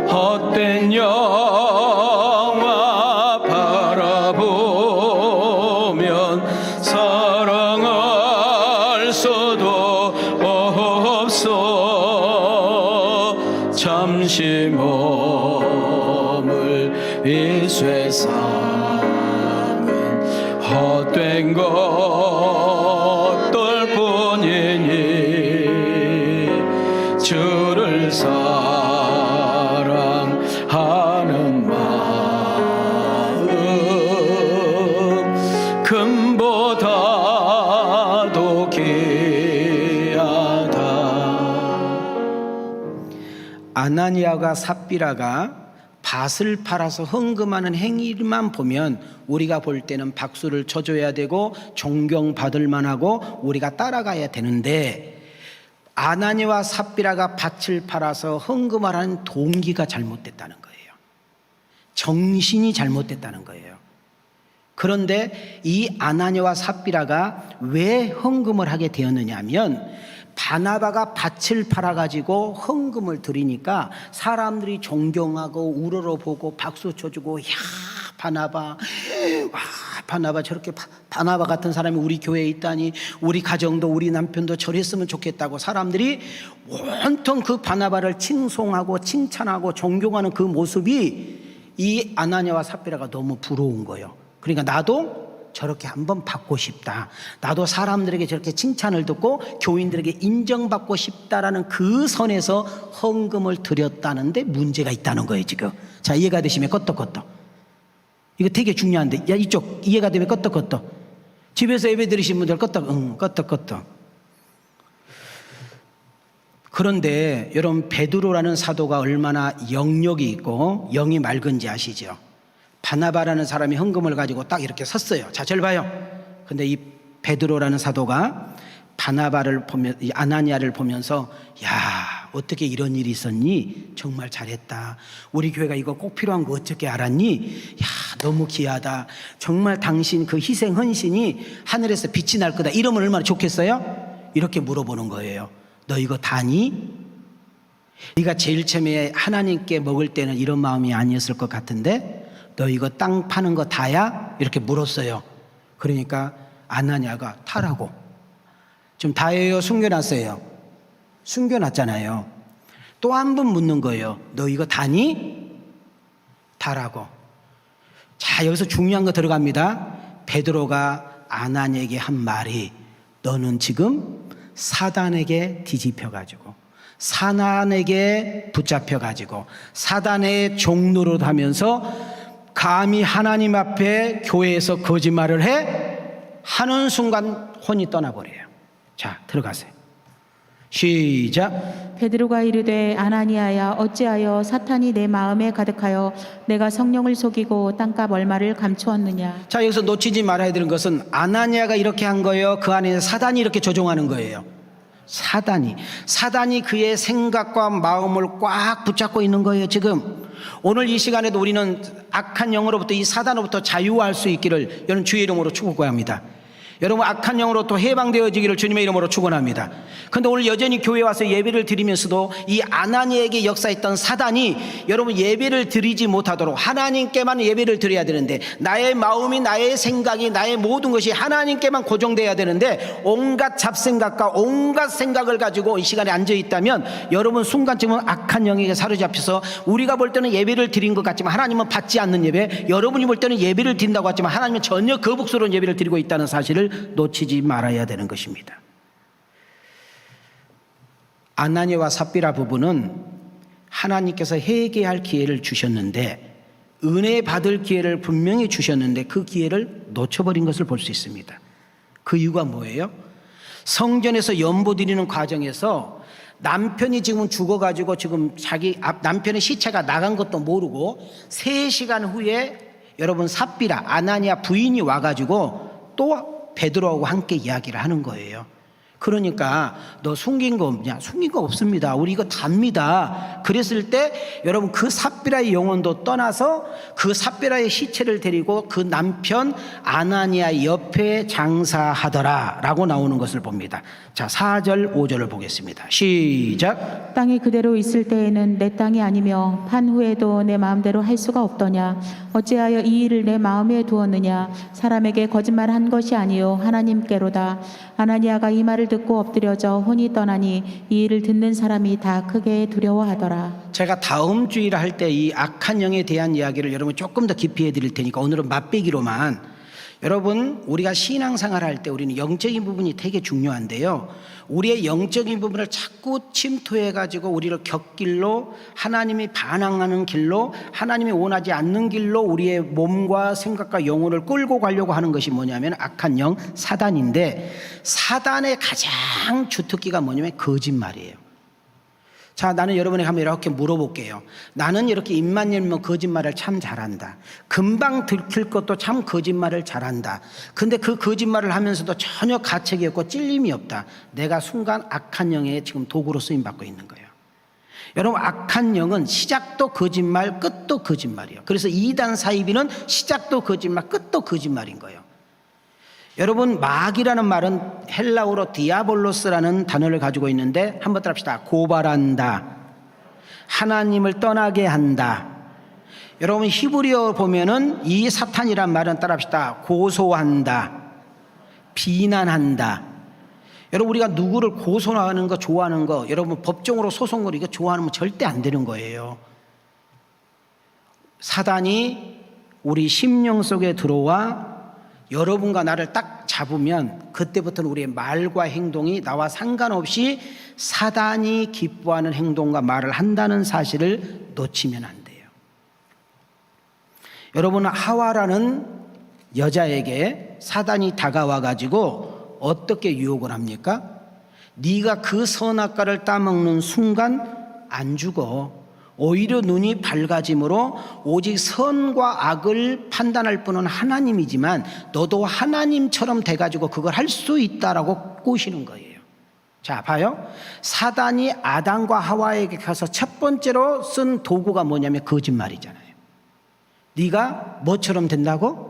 헛된 영화 바라보면 사랑할 수도 없어. 잠시 몸을 이 세상은 헛된 것들 뿐이니 주를 사랑하는 마음 금보다도 귀하다. 아나니아가 삽비라가 밭을 팔아서 헌금하는 행위만 보면 우리가 볼 때는 박수를 쳐줘야 되고 존경받을 만하고 우리가 따라가야 되는데, 아나니아와 삽비라가 밭을 팔아서 헌금하라는 동기가 잘못됐다는 거예요. 정신이 잘못됐다는 거예요. 그런데 이 아나니아와 삽비라가 왜 헌금을 하게 되었느냐 하면 바나바가 밭을 팔아가지고 헌금을 드리니까 사람들이 존경하고 우러러보고 박수 쳐주고, 야, 바나바, 와, 바나바 저렇게 바나바 같은 사람이 우리 교회에 있다니, 우리 가정도 우리 남편도 저랬으면 좋겠다고 사람들이 온통 그 바나바를 칭송하고 칭찬하고 존경하는 그 모습이 이 아나니아와 삽비라가 너무 부러운 거예요. 그러니까 나도 저렇게 한번 받고 싶다, 나도 사람들에게 저렇게 칭찬을 듣고 교인들에게 인정받고 싶다라는 그 선에서 헌금을 드렸다는데 문제가 있다는 거예요 지금. 자, 이해가 되시면 껐떡껐떡. 이거 되게 중요한데, 야, 이쪽 이해가 되면 껐떡껐떡. 집에서 예배 드리신 분들 껐떡, 껐떡껐떡. 그런데 여러분, 베드로라는 사도가 얼마나 영력이 있고 영이 맑은지 아시죠? 바나바라는 사람이 헌금을 가지고 딱 이렇게 섰어요. 자, 절 봐요. 근데 이 베드로라는 사도가 바나바를 보면, 이 아나니아를 보면서, 야, 어떻게 이런 일이 있었니? 정말 잘했다. 우리 교회가 이거 꼭 필요한 거 어떻게 알았니? 야, 너무 귀하다. 정말 당신 그 희생 헌신이 하늘에서 빛이 날 거다. 이러면 얼마나 좋겠어요? 이렇게 물어보는 거예요. 너 이거 다니? 네가 제일 처음에 하나님께 먹을 때는 이런 마음이 아니었을 것 같은데 너 이거 땅 파는 거 다야? 이렇게 물었어요. 그러니까 아나니아가 타라고. 좀 다예요? 숨겨놨어요? 숨겨놨잖아요. 또 한 번 묻는 거예요. 너 이거 다니? 다라고. 자, 여기서 중요한 거 들어갑니다. 베드로가 아나니아에게 한 말이, 너는 지금 사단에게 뒤집혀가지고 사단에게 붙잡혀가지고 사단의 종노릇 하면서 감히 하나님 앞에 교회에서 거짓말을 해? 하는 순간 혼이 떠나버려요. 자, 들어가세요. 시작. 베드로가 이르되 아나니아야, 어찌하여 사탄이 내 마음에 가득하여 내가 성령을 속이고 땅값 얼마를 감추었느냐. 자, 여기서 놓치지 말아야 되는 것은 아나니아가 이렇게 한 거예요? 그 안에 사단이 이렇게 조종하는 거예요? 사단이 그의 생각과 마음을 꽉 붙잡고 있는 거예요 지금. 오늘 이 시간에도 우리는 악한 영으로부터, 이 사단으로부터 자유할 수 있기를 여러분 주의 이름으로 축복합니다. 여러분, 악한 영으로부터 해방되어지기를 주님의 이름으로 축원합니다. 그런데 오늘 여전히 교회에 와서 예배를 드리면서도 이 아나니아에게 역사했던 사단이 여러분 예배를 드리지 못하도록, 하나님께만 예배를 드려야 되는데 나의 마음이, 나의 생각이, 나의 모든 것이 하나님께만 고정돼야 되는데 온갖 잡생각과 온갖 생각을 가지고 이 시간에 앉아있다면 여러분 순간쯤은 악한 영에게 사로잡혀서 우리가 볼 때는 예배를 드린 것 같지만 하나님은 받지 않는 예배, 여러분이 볼 때는 예배를 드린다고 하지만 하나님은 전혀 거북스러운 예배를 드리고 있다는 사실을 놓치지 말아야 되는 것입니다. 아나니아와 삽비라 부부는 하나님께서 회개할 기회를 주셨는데, 은혜 받을 기회를 분명히 주셨는데 그 기회를 놓쳐버린 것을 볼 수 있습니다. 그 이유가 뭐예요? 성전에서 연보 드리는 과정에서 남편이 지금 죽어가지고 지금 남편의 시체가 나간 것도 모르고 3시간 후에 여러분 삽비라 아나니아 부인이 와가지고 또 베드로하고 함께 이야기를 하는 거예요. 그러니까 너 숨긴 거 없냐? 숨긴 거 없습니다. 우리 이거 답니다. 그랬을 때 여러분 그 삽비라의 영혼도 떠나서 그 삽비라의 시체를 데리고 그 남편 아나니아 옆에 장사하더라 라고 나오는 것을 봅니다. 자, 4절 5절을 보겠습니다. 시작. 땅이 그대로 있을 때에는 내 땅이 아니며 판 후에도 내 마음대로 할 수가 없더냐. 어찌하여 이 일을 내 마음에 두었느냐. 사람에게 거짓말한 것이 아니요 하나님께로다. 아나니아가 이 말을 듣고 엎드려져 혼이 떠나니 이 일을 듣는 사람이 다 크게 두려워하더라. 제가 다음 주일에 할 때 이 악한 영에 대한 이야기를 여러분 조금 더 깊이 해드릴 테니까 오늘은 맛배기로만, 여러분 우리가 신앙생활 할 때 우리는 영적인 부분이 되게 중요한데요, 우리의 영적인 부분을 자꾸 침투해가지고 우리를 곁길로, 하나님이 반항하는 길로, 하나님이 원하지 않는 길로 우리의 몸과 생각과 영혼을 끌고 가려고 하는 것이 뭐냐면 악한 영, 사단인데, 사단의 가장 주특기가 뭐냐면 거짓말이에요. 자, 나는 여러분에게 한번 이렇게 물어볼게요. 나는 이렇게 입만 열면 거짓말을 참 잘한다. 금방 들킬 것도 참 거짓말을 잘한다. 근데 그 거짓말을 하면서도 전혀 가책이 없고 찔림이 없다. 내가 순간 악한 영의 지금 도구로 쓰임받고 있는 거예요. 여러분, 악한 영은 시작도 거짓말, 끝도 거짓말이에요. 그래서 이단 사이비는 시작도 거짓말, 끝도 거짓말인 거예요. 여러분, 마귀라는 말은 헬라어로 디아볼로스라는 단어를 가지고 있는데 한번 따라합시다. 고발한다, 하나님을 떠나게 한다. 여러분, 히브리어 보면은 이 사탄이란 말은 따라합시다. 고소한다, 비난한다. 여러분, 우리가 누구를 고소하는 거 좋아하는 거, 여러분 법정으로 소송을 이거 좋아하면 절대 안 되는 거예요. 사단이 우리 심령 속에 들어와 여러분과 나를 딱 잡으면 그때부터는 우리의 말과 행동이 나와 상관없이 사단이 기뻐하는 행동과 말을 한다는 사실을 놓치면 안 돼요. 여러분, 하와라는 여자에게 사단이 다가와 가지고 어떻게 유혹을 합니까? 네가 그 선악과를 따먹는 순간 안 죽어. 오히려 눈이 밝아짐으로 오직 선과 악을 판단할 분은 하나님이지만 너도 하나님처럼 돼가지고 그걸 할 수 있다라고 꼬시는 거예요. 자, 봐요. 사단이 아담과 하와에게 가서 첫 번째로 쓴 도구가 뭐냐면 거짓말이잖아요. 네가 뭐처럼 된다고?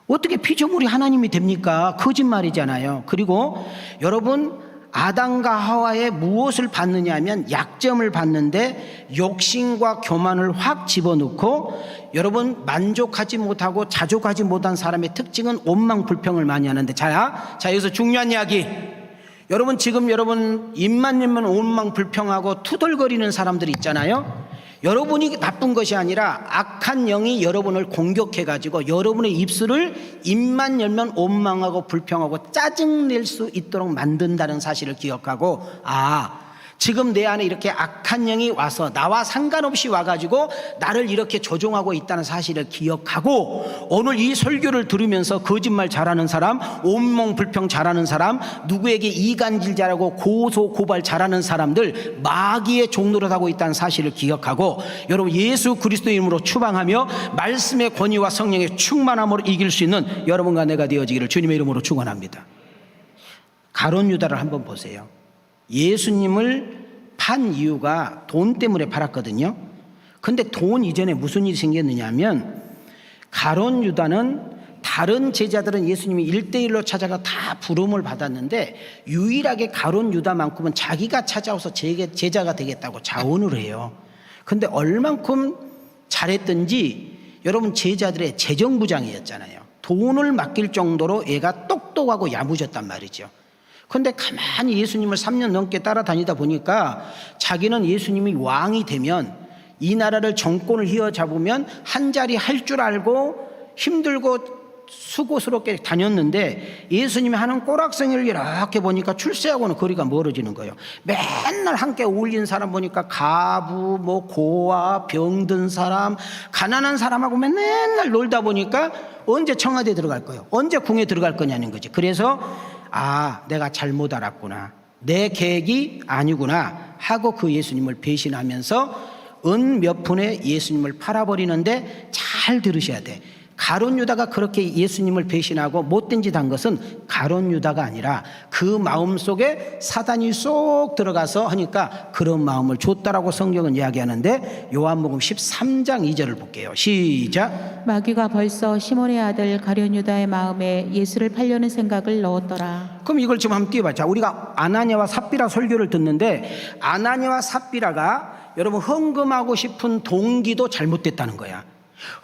어떻게 피조물이 하나님이 됩니까? 거짓말이잖아요. 그리고 여러분, 아담과 하와에 무엇을 받느냐 하면 약점을 받는데 욕심과 교만을 확 집어넣고, 여러분, 만족하지 못하고 자족하지 못한 사람의 특징은 원망 불평을 많이 하는데, 자 여기서 중요한 이야기. 여러분, 지금 여러분 입만 열면 원망 불평하고 투덜거리는 사람들이 있잖아요. 여러분이 나쁜 것이 아니라 악한 영이 여러분을 공격해 가지고 여러분의 입술을 입만 열면 원망하고 불평하고 짜증낼 수 있도록 만든다는 사실을 기억하고, 지금 내 안에 이렇게 악한 영이 와서 나와 상관없이 와가지고 나를 이렇게 조종하고 있다는 사실을 기억하고, 오늘 이 설교를 들으면서 거짓말 잘하는 사람, 온몸 불평 잘하는 사람, 누구에게 이간질 잘하고 고소 고발 잘하는 사람들 마귀의 종노릇 하고 있다는 사실을 기억하고, 여러분, 예수 그리스도의 이름으로 추방하며 말씀의 권위와 성령의 충만함으로 이길 수 있는 여러분과 내가 되어지기를 주님의 이름으로 축원합니다. 가룟 유다를 한번 보세요. 예수님을 판 이유가 돈 때문에 팔았거든요. 근데 돈 이전에 무슨 일이 생겼느냐 하면, 가룟 유다는 다른 제자들은 예수님이 1대1로 찾아가 다 부름을 받았는데 유일하게 가룟 유다만큼은 자기가 찾아와서 제자가 되겠다고 자원을 해요. 근데 얼만큼 잘했든지 여러분, 제자들의 재정부장이었잖아요. 돈을 맡길 정도로 얘가 똑똑하고 야무졌단 말이죠. 근데 가만히 예수님을 3년 넘게 따라다니다 보니까 자기는 예수님이 왕이 되면 이 나라를 정권을 휘어잡으면 한 자리 할 줄 알고 힘들고 수고스럽게 다녔는데, 예수님이 하는 꼬락서니를 이렇게 보니까 출세하고는 거리가 멀어지는 거예요. 맨날 함께 어울리는 사람 보니까 가부, 고아, 병든 사람, 가난한 사람하고 맨날 놀다 보니까 언제 청와대에 들어갈 거예요? 언제 궁에 들어갈 거냐는 거지. 그래서 내가 잘못 알았구나, 내 계획이 아니구나 하고 그 예수님을 배신하면서 은 몇 푼에 예수님을 팔아버리는데, 잘 들으셔야 돼. 가룟 유다가 그렇게 예수님을 배신하고 못된 짓 한 것은 가룟 유다가 아니라 그 마음속에 사단이 쏙 들어가서 하니까 그런 마음을 줬다라고 성경은 이야기하는데, 요한복음 13장 2절을 볼게요. 시작. 마귀가 벌써 시몬의 아들 가룟 유다의 마음에 예수를 팔려는 생각을 넣었더라. 그럼 이걸 지금 한번 띄워봐. 자, 우리가 아나니아와 삽비라 설교를 듣는데, 아나니아와 삽비라가 여러분 헌금하고 싶은 동기도 잘못됐다는 거야.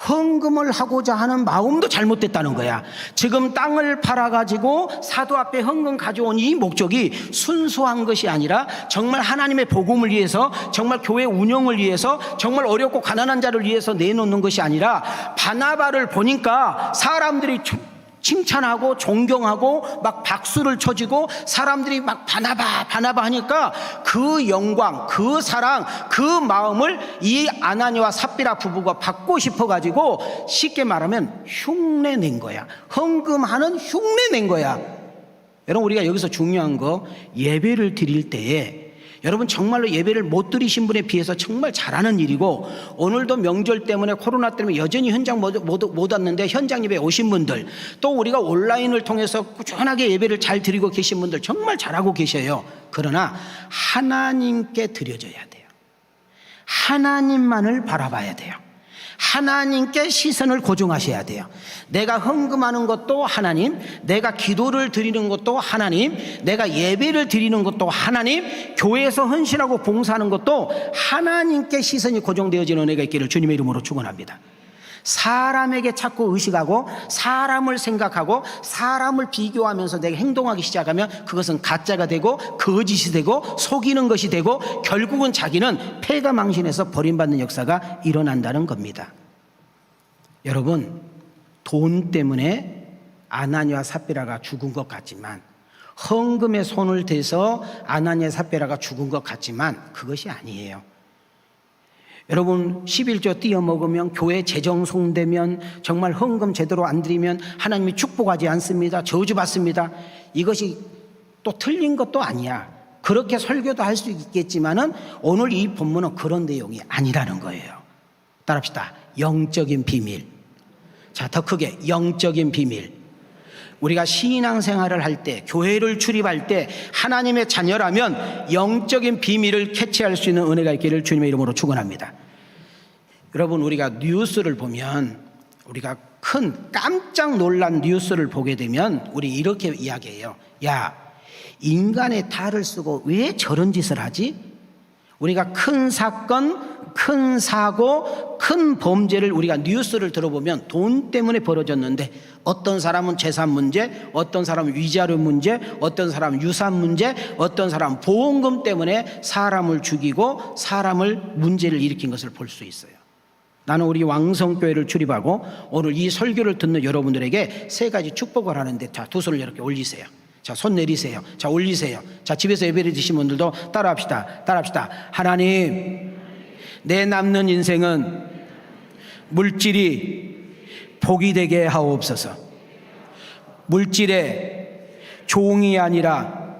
헌금을 하고자 하는 마음도 잘못됐다는 거야. 지금 땅을 팔아가지고 사도 앞에 헌금 가져온 이 목적이 순수한 것이 아니라 정말 하나님의 복음을 위해서, 정말 교회 운영을 위해서, 정말 어렵고 가난한 자를 위해서 내놓는 것이 아니라, 바나바를 보니까 사람들이 칭찬하고 존경하고 막 박수를 쳐주고 사람들이 막 바나바 하니까 그 영광, 그 사랑, 그 마음을 이 아나니와 삽비라 부부가 받고 싶어가지고 쉽게 말하면 흉내낸 거야. 헌금하는 흉내낸 거야. 여러분, 우리가 여기서 중요한 거, 예배를 드릴 때에 여러분 정말로 예배를 못 드리신 분에 비해서 정말 잘하는 일이고, 오늘도 명절 때문에 코로나 때문에 여전히 현장 못 왔는데 현장 예배 오신 분들, 또 우리가 온라인을 통해서 꾸준하게 예배를 잘 드리고 계신 분들 정말 잘하고 계셔요. 그러나 하나님께 드려져야 돼요. 하나님만을 바라봐야 돼요. 하나님께 시선을 고정하셔야 돼요. 내가 헌금하는 것도 하나님, 내가 기도를 드리는 것도 하나님, 내가 예배를 드리는 것도 하나님, 교회에서 헌신하고 봉사하는 것도 하나님께 시선이 고정되어지는 은혜가 있기를 주님의 이름으로 축원합니다. 사람에게 자꾸 의식하고 사람을 생각하고 사람을 비교하면서 내가 행동하기 시작하면 그것은 가짜가 되고 거짓이 되고 속이는 것이 되고 결국은 자기는 패가 망신해서 버림받는 역사가 일어난다는 겁니다. 여러분, 돈 때문에 아나니와 삽비라가 죽은 것 같지만, 헌금에 손을 대서 아나니아 삽비라가 죽은 것 같지만 그것이 아니에요. 여러분, 11조 띄어 먹으면, 교회 재정 손대면, 정말 헌금 제대로 안 드리면 하나님이 축복하지 않습니다. 저주받습니다. 이것이 또 틀린 것도 아니야. 그렇게 설교도 할 수 있겠지만은 오늘 이 본문은 그런 내용이 아니라는 거예요. 따라합시다. 영적인 비밀. 자, 더 크게 영적인 비밀. 우리가 신앙생활을 할 때, 교회를 출입할 때 하나님의 자녀라면 영적인 비밀을 캐치할 수 있는 은혜가 있기를 주님의 이름으로 축원합니다. 여러분, 우리가 뉴스를 보면, 우리가 큰 깜짝 놀란 뉴스를 보게 되면 우리 이렇게 이야기해요. 야, 인간의 탈을 쓰고 왜 저런 짓을 하지? 우리가 큰 사건, 큰 사고, 큰 범죄를 우리가 뉴스를 들어보면 돈 때문에 벌어졌는데, 어떤 사람은 재산 문제, 어떤 사람은 위자료 문제, 어떤 사람은 유산 문제, 어떤 사람은 보험금 때문에 사람을 죽이고 사람을 문제를 일으킨 것을 볼 수 있어요. 나는 우리 왕성교회를 출입하고 오늘 이 설교를 듣는 여러분들에게 세 가지 축복을 하는데, 자, 두 손을 이렇게 올리세요. 자, 손 내리세요. 자, 올리세요. 자, 집에서 예배를 드신 분들도 따라합시다. 하나님, 내 남는 인생은 물질이 복이 되게 하옵소서. 물질의 종이 아니라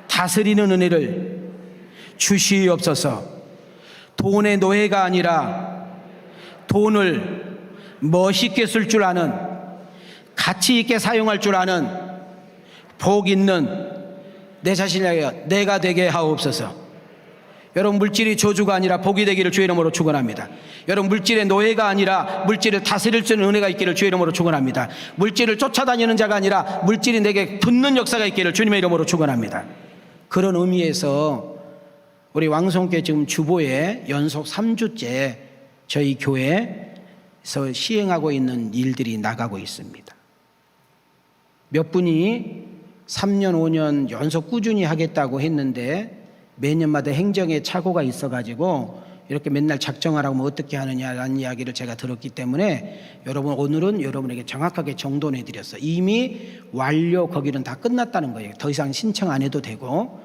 다스리는 은혜를 주시옵소서. 돈의 노예가 아니라 돈을 멋있게 쓸 줄 아는, 가치 있게 사용할 줄 아는 복 있는 내 자신에게 내가 되게 하옵소서. 여러분, 물질이 저주가 아니라 복이 되기를 주의 이름으로 축원합니다. 여러분, 물질의 노예가 아니라 물질을 다스릴 수 있는 은혜가 있기를 주의 이름으로 축원합니다. 물질을 쫓아다니는 자가 아니라 물질이 내게 붙는 역사가 있기를 주님의 이름으로 축원합니다. 그런 의미에서 우리 왕성교회 지금 주보에 연속 3주째 저희 교회에서 시행하고 있는 일들이 나가고 있습니다. 몇 분이 3년, 5년 연속 꾸준히 하겠다고 했는데 매년마다 행정에 착오가 있어가지고 이렇게 맨날 작정하라고 뭐 어떻게 하느냐라는 이야기를 제가 들었기 때문에 여러분, 오늘은 여러분에게 정확하게 정돈해 드렸어요. 이미 완료, 거기는 다 끝났다는 거예요. 더 이상 신청 안 해도 되고,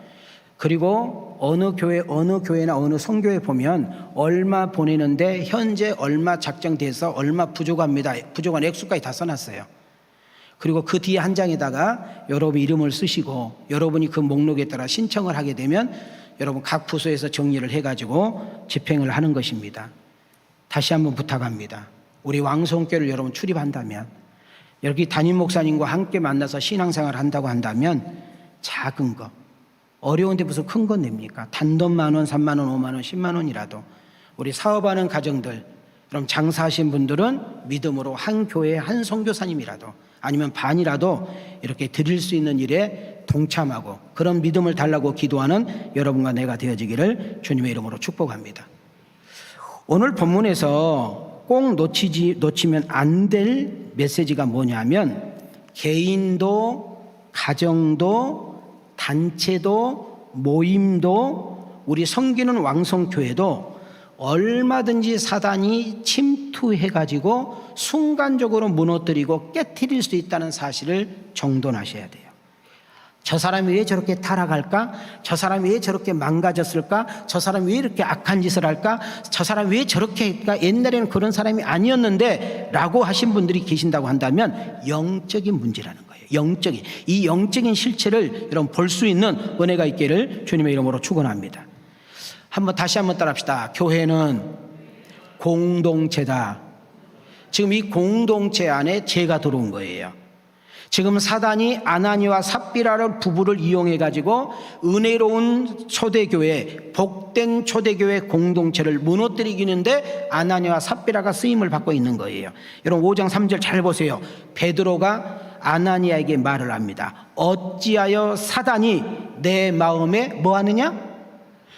그리고 어느 교회나 어느 성교회 보면 얼마 보내는데 현재 얼마 작정돼서 얼마 부족합니다. 부족한 액수까지 다 써놨어요. 그리고 그 뒤에 한 장에다가 여러분 이름을 쓰시고 여러분이 그 목록에 따라 신청을 하게 되면 여러분 각 부서에서 정리를 해가지고 집행을 하는 것입니다. 다시 한번 부탁합니다. 우리 왕성교회를 여러분 출입한다면, 여기 담임 목사님과 함께 만나서 신앙생활을 한다고 한다면 작은 거, 어려운데 무슨 큰 건 냅니까? 단돈 10,000원, 30,000원, 50,000원, 100,000원이라도 우리 사업하는 가정들, 그럼 장사하신 분들은 믿음으로 한 교회에 한 선교사님이라도 아니면 반이라도 이렇게 드릴 수 있는 일에 동참하고 그런 믿음을 달라고 기도하는 여러분과 내가 되어지기를 주님의 이름으로 축복합니다. 오늘 본문에서 꼭 놓치면 안 될 메시지가 뭐냐면, 개인도 가정도 단체도 모임도 우리 섬기는 왕성교회도 얼마든지 사단이 침투해가지고 순간적으로 무너뜨리고 깨트릴 수 있다는 사실을 정돈하셔야 돼요. 저 사람이 왜 저렇게 타락할까? 저 사람이 왜 저렇게 망가졌을까? 저 사람이 왜 이렇게 악한 짓을 할까? 저 사람이 왜 저렇게, 옛날에는 그런 사람이 아니었는데 라고 하신 분들이 계신다고 한다면 영적인 문제라는 거예요. 이 영적인 실체를 여러분 볼 수 있는 은혜가 있기를 주님의 이름으로 축원합니다. 다시 한번 따라합시다. 교회는 공동체다. 지금 이 공동체 안에 제가 들어온 거예요. 지금 사단이 아나니와 삽비라를 부부를 이용해 가지고 은혜로운 초대교회, 복된 초대교회 공동체를 무너뜨리기는데 아나니와 삽비라가 쓰임을 받고 있는 거예요. 여러분 5장 3절 잘 보세요. 베드로가 아나니아에게 말을 합니다. 어찌하여 사단이 내 마음에 뭐 하느냐?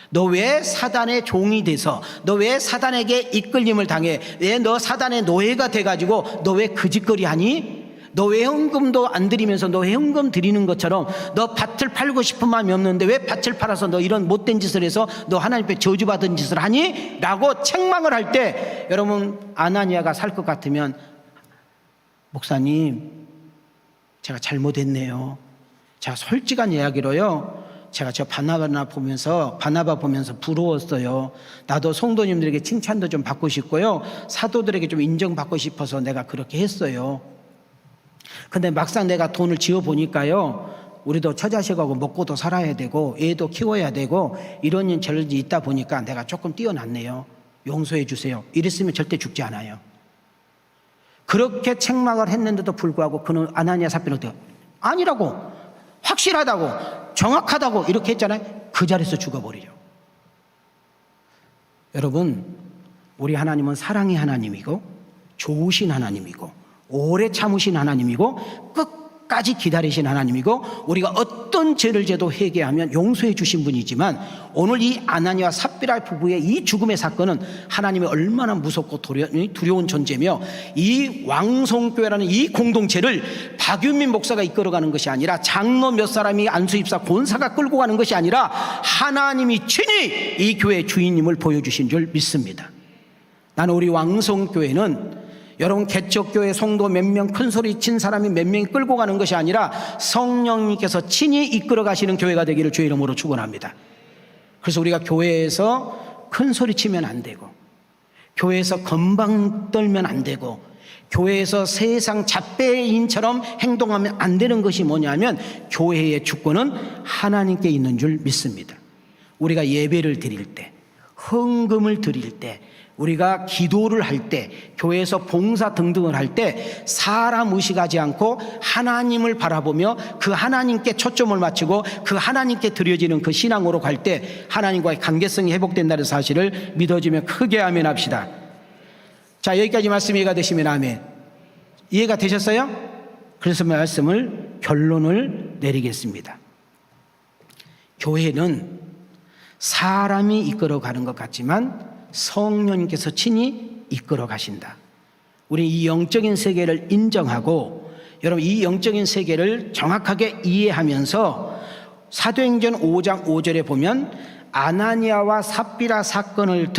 너 왜 사단의 종이 돼서, 너 왜 사단에게 이끌림을 당해? 왜 너 사단의 노예가 돼가지고 너 왜 거짓거리 하니? 너 왜 헌금도 안 드리면서 너 왜 헌금 드리는 것처럼 너 밭을 팔고 싶은 마음이 없는데 왜 밭을 팔아서 너 이런 못된 짓을 해서 너 하나님 앞에 저주받은 짓을 하니? 라고 책망을 할 때 여러분 아나니아가 살 것 같으면 목사님 제가 잘못했네요. 제가 솔직한 이야기로요. 제가 저 바나바 보면서 부러웠어요. 나도 성도님들에게 칭찬도 좀 받고 싶고요. 사도들에게 좀 인정받고 싶어서 내가 그렇게 했어요. 근데 막상 내가 돈을 지어 보니까요. 우리도 처자식하고 먹고도 살아야 되고 애도 키워야 되고 이런 일 저런 일이 있다 보니까 내가 조금 뛰어났네요. 용서해 주세요. 이랬으면 절대 죽지 않아요. 그렇게 책망을 했는데도 불구하고 그는 아나니아 삽비라 아니라고, 확실하다고, 정확하다고 이렇게 했잖아요. 그 자리에서 죽어버리죠. 여러분 우리 하나님은 사랑의 하나님이고 좋으신 하나님이고 오래 참으신 하나님이고 끝까지 기다리신 하나님이고 우리가 어떤 죄를 져도 회개하면 용서해 주신 분이지만 오늘 이 아나니와 삽비라 부부의 이 죽음의 사건은 하나님이 얼마나 무섭고 두려운 존재며 이 왕성교회라는 이 공동체를 박윤민 목사가 이끌어가는 것이 아니라 장로 몇 사람이 안수입사 권사가 끌고 가는 것이 아니라 하나님이 친히 이 교회의 주인님을 보여주신 줄 믿습니다. 나는 우리 왕성교회는 여러분 개척교회 성도 몇 명 큰 소리 친 사람이 몇 명이 끌고 가는 것이 아니라 성령님께서 친히 이끌어 가시는 교회가 되기를 주의 이름으로 축원합니다. 그래서 우리가 교회에서 큰 소리 치면 안 되고 교회에서 건방 떨면 안 되고 교회에서 세상 잡배인처럼 행동하면 안 되는 것이 뭐냐면 교회의 주권은 하나님께 있는 줄 믿습니다. 우리가 예배를 드릴 때, 헌금을 드릴 때, 우리가 기도를 할 때, 교회에서 봉사 등등을 할 때 사람 의식하지 않고 하나님을 바라보며 그 하나님께 초점을 맞추고 그 하나님께 드려지는 그 신앙으로 갈 때 하나님과의 관계성이 회복된다는 사실을 믿어지며 크게 아멘 합시다. 자, 여기까지 말씀 이해가 되시면 아멘. 이해가 되셨어요? 그래서 결론을 내리겠습니다. 교회는 사람이 이끌어가는 것 같지만 성령님께서 친히 이끌어 가신다. 우리 이 영적인 세계를 인정하고 여러분 이 영적인 세계를 정확하게 이해하면서 사도행전 5장 5절에 보면 아나니아와 삽비라 사건을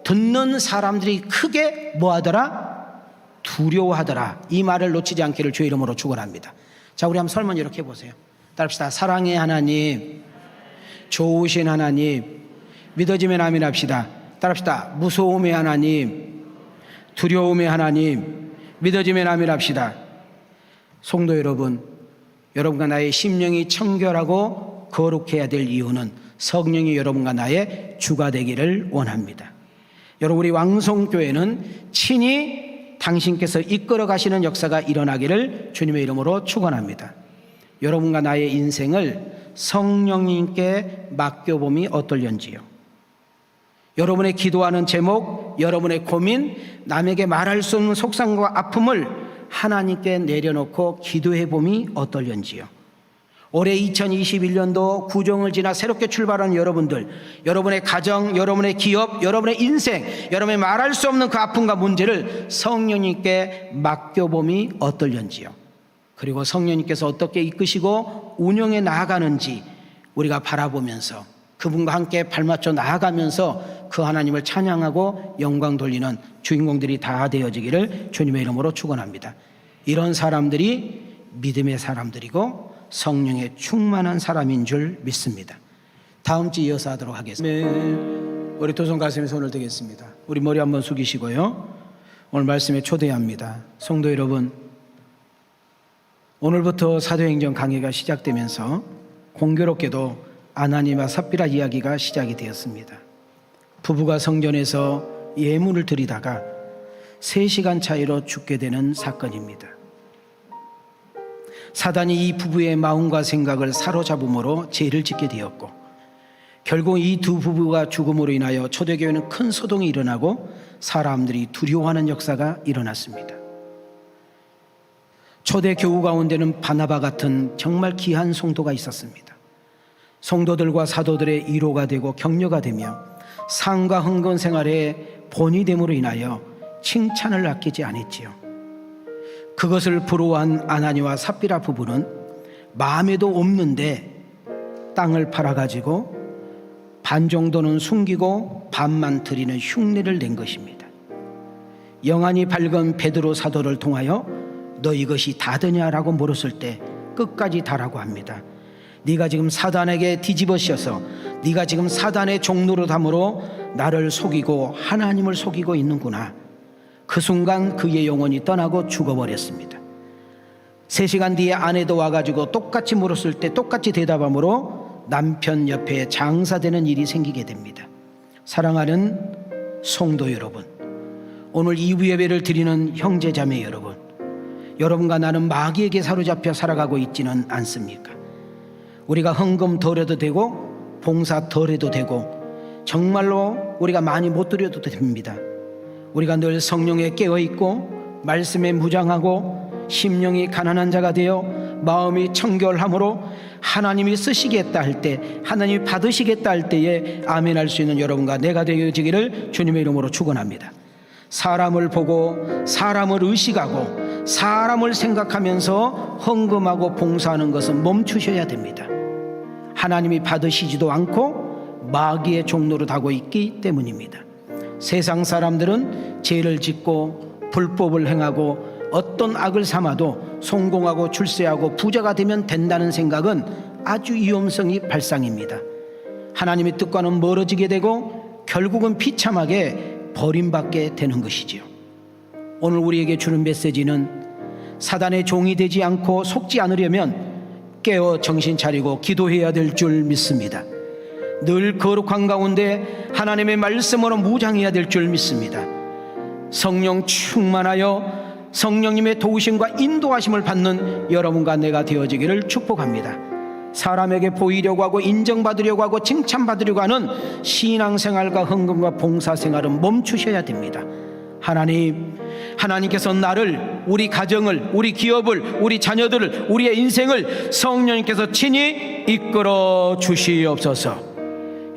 듣는 사람들이 크게 뭐하더라? 두려워하더라. 이 말을 놓치지 않기를 주의 이름으로 축원합니다. 자, 우리 한번 설문 이렇게 해보세요. 따라합시다. 사랑의 하나님, 좋으신 하나님, 믿어지면 아멘 합시다. 따라합시다. 무서움의 하나님, 두려움의 하나님, 믿어지면 아멘 합시다. 성도 여러분, 여러분과 나의 심령이 청결하고 거룩해야 될 이유는 성령이 여러분과 나의 주가 되기를 원합니다. 여러분 우리 왕성교회는 친히 당신께서 이끌어 가시는 역사가 일어나기를 주님의 이름으로 축원합니다. 여러분과 나의 인생을 성령님께 맡겨봄이 어떨련지요. 여러분의 기도하는 제목, 여러분의 고민, 남에게 말할 수 없는 속상과 아픔을 하나님께 내려놓고 기도해봄이 어떨련지요. 올해 2021년도 구정을 지나 새롭게 출발하는 여러분들, 여러분의 가정, 여러분의 기업, 여러분의 인생, 여러분의 말할 수 없는 그 아픔과 문제를 성령님께 맡겨봄이 어떨련지요. 그리고 성령님께서 어떻게 이끄시고 운영해 나아가는지 우리가 바라보면서 그분과 함께 발맞춰 나아가면서 그 하나님을 찬양하고 영광 돌리는 주인공들이 다 되어지기를 주님의 이름으로 축원합니다. 이런 사람들이 믿음의 사람들이고 성령에 충만한 사람인 줄 믿습니다. 다음 주 이어서 하도록 하겠습니다. 우리 두 손 가슴에 손을 대겠습니다. 우리 머리 한번 숙이시고요. 오늘 말씀에 초대합니다. 성도 여러분, 오늘부터 사도행전 강해가 시작되면서 공교롭게도 아나니와 삽비라 이야기가 시작이 되었습니다. 부부가 성전에서 예물을 드리다가 3시간 차이로 죽게 되는 사건입니다. 사단이 이 부부의 마음과 생각을 사로잡음으로 죄를 짓게 되었고, 결국 이 두 부부가 죽음으로 인하여 초대교회는 큰 소동이 일어나고 사람들이 두려워하는 역사가 일어났습니다. 초대교우 가운데는 바나바 같은 정말 귀한 성도가 있었습니다. 성도들과 사도들의 위로가 되고 격려가 되며 상과 흥건 생활의 본이 됨으로 인하여 칭찬을 아끼지 않았지요. 그것을 부러워한 아나니와 삽비라 부부는 마음에도 없는데 땅을 팔아가지고 반 정도는 숨기고 반만 드리는 흉내를 낸 것입니다. 영안이 밝은 베드로 사도를 통하여 너 이것이 다드냐라고 물었을 때 끝까지 다라고 합니다. 네가 지금 사단에게 뒤집어 씌어서 네가 지금 사단의 종로로 담으로 나를 속이고 하나님을 속이고 있는구나. 그 순간 그의 영혼이 떠나고 죽어버렸습니다. 3시간 뒤에 아내도 와가지고 똑같이 물었을 때 똑같이 대답함으로 남편 옆에 장사되는 일이 생기게 됩니다. 사랑하는 성도 여러분, 오늘 이부 예배를 드리는 형제 자매 여러분, 여러분과 나는 마귀에게 사로잡혀 살아가고 있지는 않습니까? 우리가 헌금 덜 해도 되고 봉사 덜 해도 되고 정말로 우리가 많이 못 드려도 됩니다. 우리가 늘 성령에 깨어있고 말씀에 무장하고 심령이 가난한 자가 되어 마음이 청결함으로 하나님이 쓰시겠다 할 때, 하나님이 받으시겠다 할 때에 아멘할 수 있는 여러분과 내가 되어지기를 주님의 이름으로 축원합니다. 사람을 보고 사람을 의식하고 사람을 생각하면서 헌금하고 봉사하는 것은 멈추셔야 됩니다. 하나님이 받으시지도 않고 마귀의 종로로 가고 있기 때문입니다. 세상 사람들은 죄를 짓고 불법을 행하고 어떤 악을 삼아도 성공하고 출세하고 부자가 되면 된다는 생각은 아주 위험성이 발상입니다. 하나님의 뜻과는 멀어지게 되고 결국은 비참하게 버림받게 되는 것이지요. 오늘 우리에게 주는 메시지는 사단의 종이 되지 않고 속지 않으려면 깨어 정신 차리고 기도해야 될 줄 믿습니다. 늘 거룩한 가운데 하나님의 말씀으로 무장해야 될 줄 믿습니다. 성령 충만하여 성령님의 도우심과 인도하심을 받는 여러분과 내가 되어지기를 축복합니다. 사람에게 보이려고 하고 인정받으려고 하고 칭찬받으려고 하는 신앙생활과 헌금과 봉사생활은 멈추셔야 됩니다. 하나님께서 나를, 우리 가정을, 우리 기업을, 우리 자녀들을, 우리의 인생을 성령님께서 친히 이끌어 주시옵소서.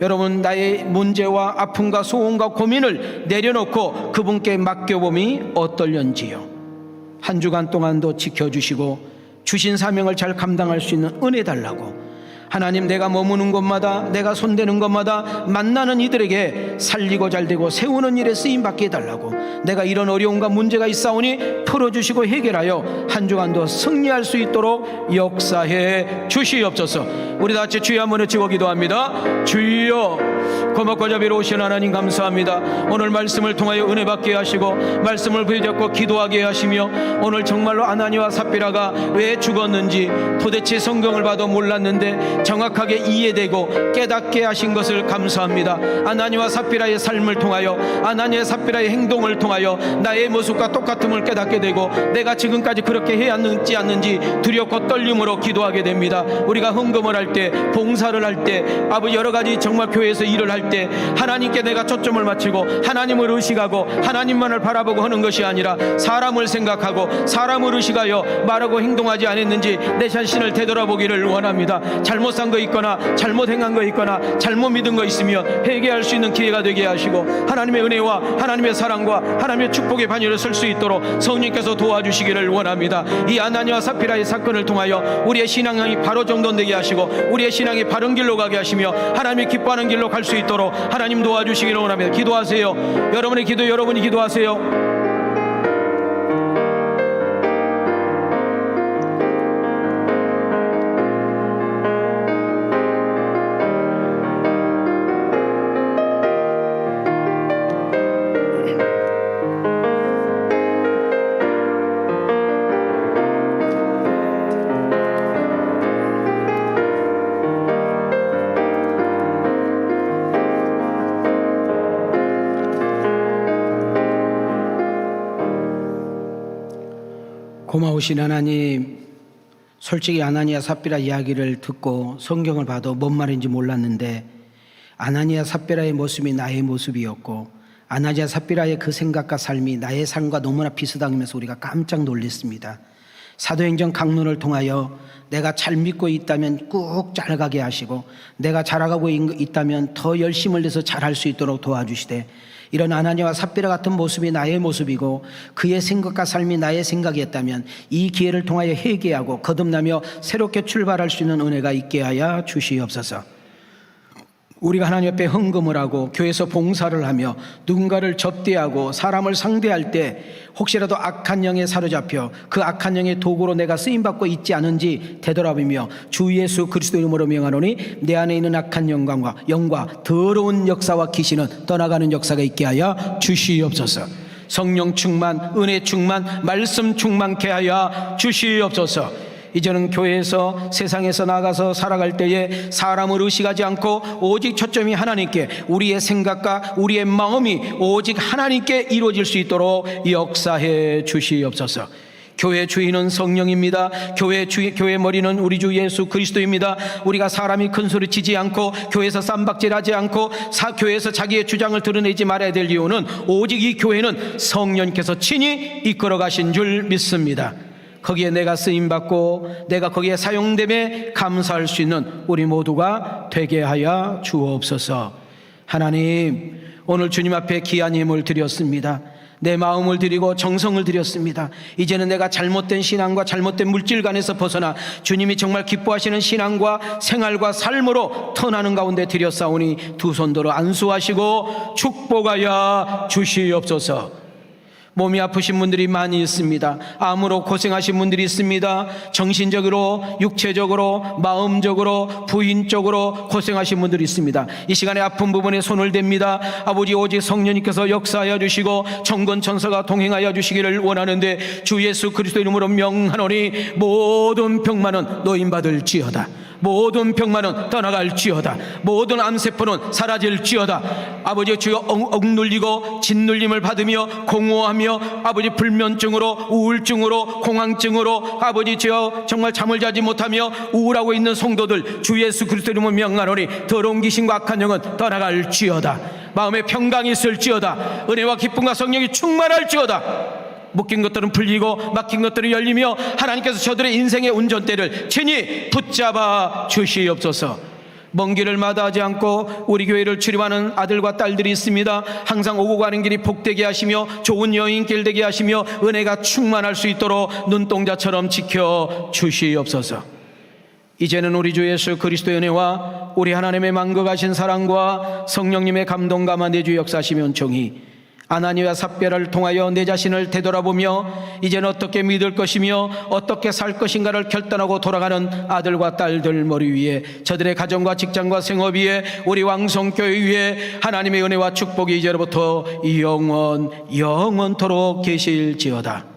여러분, 나의 문제와 아픔과 소원과 고민을 내려놓고 그분께 맡겨봄이 어떨련지요. 한 주간 동안도 지켜주시고 주신 사명을 잘 감당할 수 있는 은혜 달라고, 하나님, 내가 머무는 곳마다, 내가 손대는 곳마다 만나는 이들에게 살리고 잘되고 세우는 일에 쓰임받게 해달라고, 내가 이런 어려움과 문제가 있사오니 풀어주시고 해결하여 한 주간도 승리할 수 있도록 역사해 주시옵소서. 우리 다같이 주여 한번 외치고 기도합니다. 주여, 고맙고 자비로우신 하나님 감사합니다. 오늘 말씀을 통하여 은혜 받게 하시고 말씀을 부여잡고 기도하게 하시며, 오늘 정말로 아나니와 삽비라가 왜 죽었는지 도대체 성경을 봐도 몰랐는데 정확하게 이해되고 깨닫게 하신 것을 감사합니다. 아나니와 삽비라의 삶을 통하여, 아나니와 삽비라의 행동을 통하여 나의 모습과 똑같음을 깨닫게 되고 내가 지금까지 그렇게 해야 하는지 않는지 두렵고 떨림으로 기도하게 됩니다. 우리가 헌금을 할 때, 봉사를 할 때, 아버지 여러 가지 정말 교회에서 일을 할 때 하나님께 내가 초점을 맞추고 하나님을 의식하고 하나님만을 바라보고 하는 것이 아니라 사람을 생각하고 사람을 의식하여 말하고 행동하지 않았는지 내 자신을 되돌아보기를 원합니다. 잘못 산 거 있거나 잘못 행한 거 있거나 잘못 믿은 거 있으면 회개할 수 있는 기회가 되게 하시고 하나님의 은혜와 하나님의 사랑과 하나님의 축복의 반열에 설 수 있도록 성령께서 도와주시기를 원합니다. 이 아나니와 삽비라의 사건을 통하여 우리의 신앙이 바로 정돈되게 하시고 우리의 신앙이 바른 길로 가게 하시며 하나님이 기뻐하는 길로 갈 수 있도록 하나님 도와주시기를 원합니다. 기도하세요. 여러분의 기도, 여러분이 기도하세요. 고마우신 하나님, 솔직히 아나니아 삽비라 이야기를 듣고 성경을 봐도 뭔 말인지 몰랐는데 아나니아 삽비라의 모습이 나의 모습이었고 아나니아 삽비라의 그 생각과 삶이 나의 삶과 너무나 비슷하면서 우리가 깜짝 놀랐습니다. 사도행전 강론을 통하여 내가 잘 믿고 있다면 꾹 잘가게 하시고 내가 잘하고 있다면 더 열심을 내서 잘할 수 있도록 도와주시되 이런 아나니아와 삽비라 같은 모습이 나의 모습이고 그의 생각과 삶이 나의 생각이었다면 이 기회를 통하여 회개하고 거듭나며 새롭게 출발할 수 있는 은혜가 있게 하여 주시옵소서. 우리가 하나님 앞에 헌금을 하고 교회에서 봉사를 하며 누군가를 접대하고 사람을 상대할 때 혹시라도 악한 영에 사로잡혀 그 악한 영의 도구로 내가 쓰임받고 있지 않은지 되돌아보며 주 예수 그리스도 이름으로 명하노니 내 안에 있는 악한 영과 더러운 역사와 귀신은 떠나가는 역사가 있게 하여 주시옵소서. 성령 충만, 은혜 충만, 말씀 충만케 하여 주시옵소서. 이제는 교회에서 세상에서 나가서 살아갈 때에 사람을 의식하지 않고 오직 초점이 하나님께 우리의 생각과 우리의 마음이 오직 하나님께 이루어질 수 있도록 역사해 주시옵소서. 교회 주인은 성령입니다. 교회 머리는 우리 주 예수 그리스도입니다. 우리가 사람이 큰 소리 치지 않고 교회에서 쌈박질하지 않고 교회에서 자기의 주장을 드러내지 말아야 될 이유는 오직 이 교회는 성령께서 친히 이끌어 가신 줄 믿습니다. 거기에 내가 쓰임받고 내가 거기에 사용됨에 감사할 수 있는 우리 모두가 되게 하여 주옵소서. 하나님, 오늘 주님 앞에 귀한 힘을 드렸습니다. 내 마음을 드리고 정성을 드렸습니다. 이제는 내가 잘못된 신앙과 잘못된 물질관에서 벗어나 주님이 정말 기뻐하시는 신앙과 생활과 삶으로 터나는 가운데 드렸사오니 두 손 들어 안수하시고 축복하여 주시옵소서. 몸이 아프신 분들이 많이 있습니다. 암으로 고생하신 분들이 있습니다. 정신적으로, 육체적으로, 마음적으로, 부인적으로 고생하신 분들이 있습니다. 이 시간에 아픈 부분에 손을 댑니다. 아버지, 오직 성령님께서 역사하여 주시고 정건 천사가 동행하여 주시기를 원하는데 주 예수 그리스도 이름으로 명하노니 모든 병만은 노인받을지어다. 모든 병만은 떠나갈지어다. 모든 암세포는 사라질지어다. 아버지, 주여 억눌리고 짓눌림을 받으며 공허하며 아버지 불면증으로 우울증으로 공황증으로 아버지 주여 정말 잠을 자지 못하며 우울하고 있는 성도들 주 예수 그리스도 이름으로 명하노니 더러운 귀신과 악한 영은 떠나갈지어다. 마음에 평강이 있을지어다. 은혜와 기쁨과 성령이 충만할지어다. 묶인 것들은 풀리고 막힌 것들은 열리며 하나님께서 저들의 인생의 운전대를 친히 붙잡아 주시옵소서. 먼 길을 마다하지 않고 우리 교회를 출입하는 아들과 딸들이 있습니다. 항상 오고 가는 길이 복되게 하시며 좋은 여인길 되게 하시며 은혜가 충만할 수 있도록 눈동자처럼 지켜 주시옵소서. 이제는 우리 주 예수 그리스도의 은혜와 우리 하나님의 만극하신 사랑과 성령님의 감동감화 내주 역사하시며 온종이 아나니아와 삽비라를 통하여 내 자신을 되돌아보며 이제는 어떻게 믿을 것이며 어떻게 살 것인가를 결단하고 돌아가는 아들과 딸들 머리 위에 저들의 가정과 직장과 생업 위에 우리 왕성교회 위에 하나님의 은혜와 축복이 이제로부터 영원토록 계실지어다.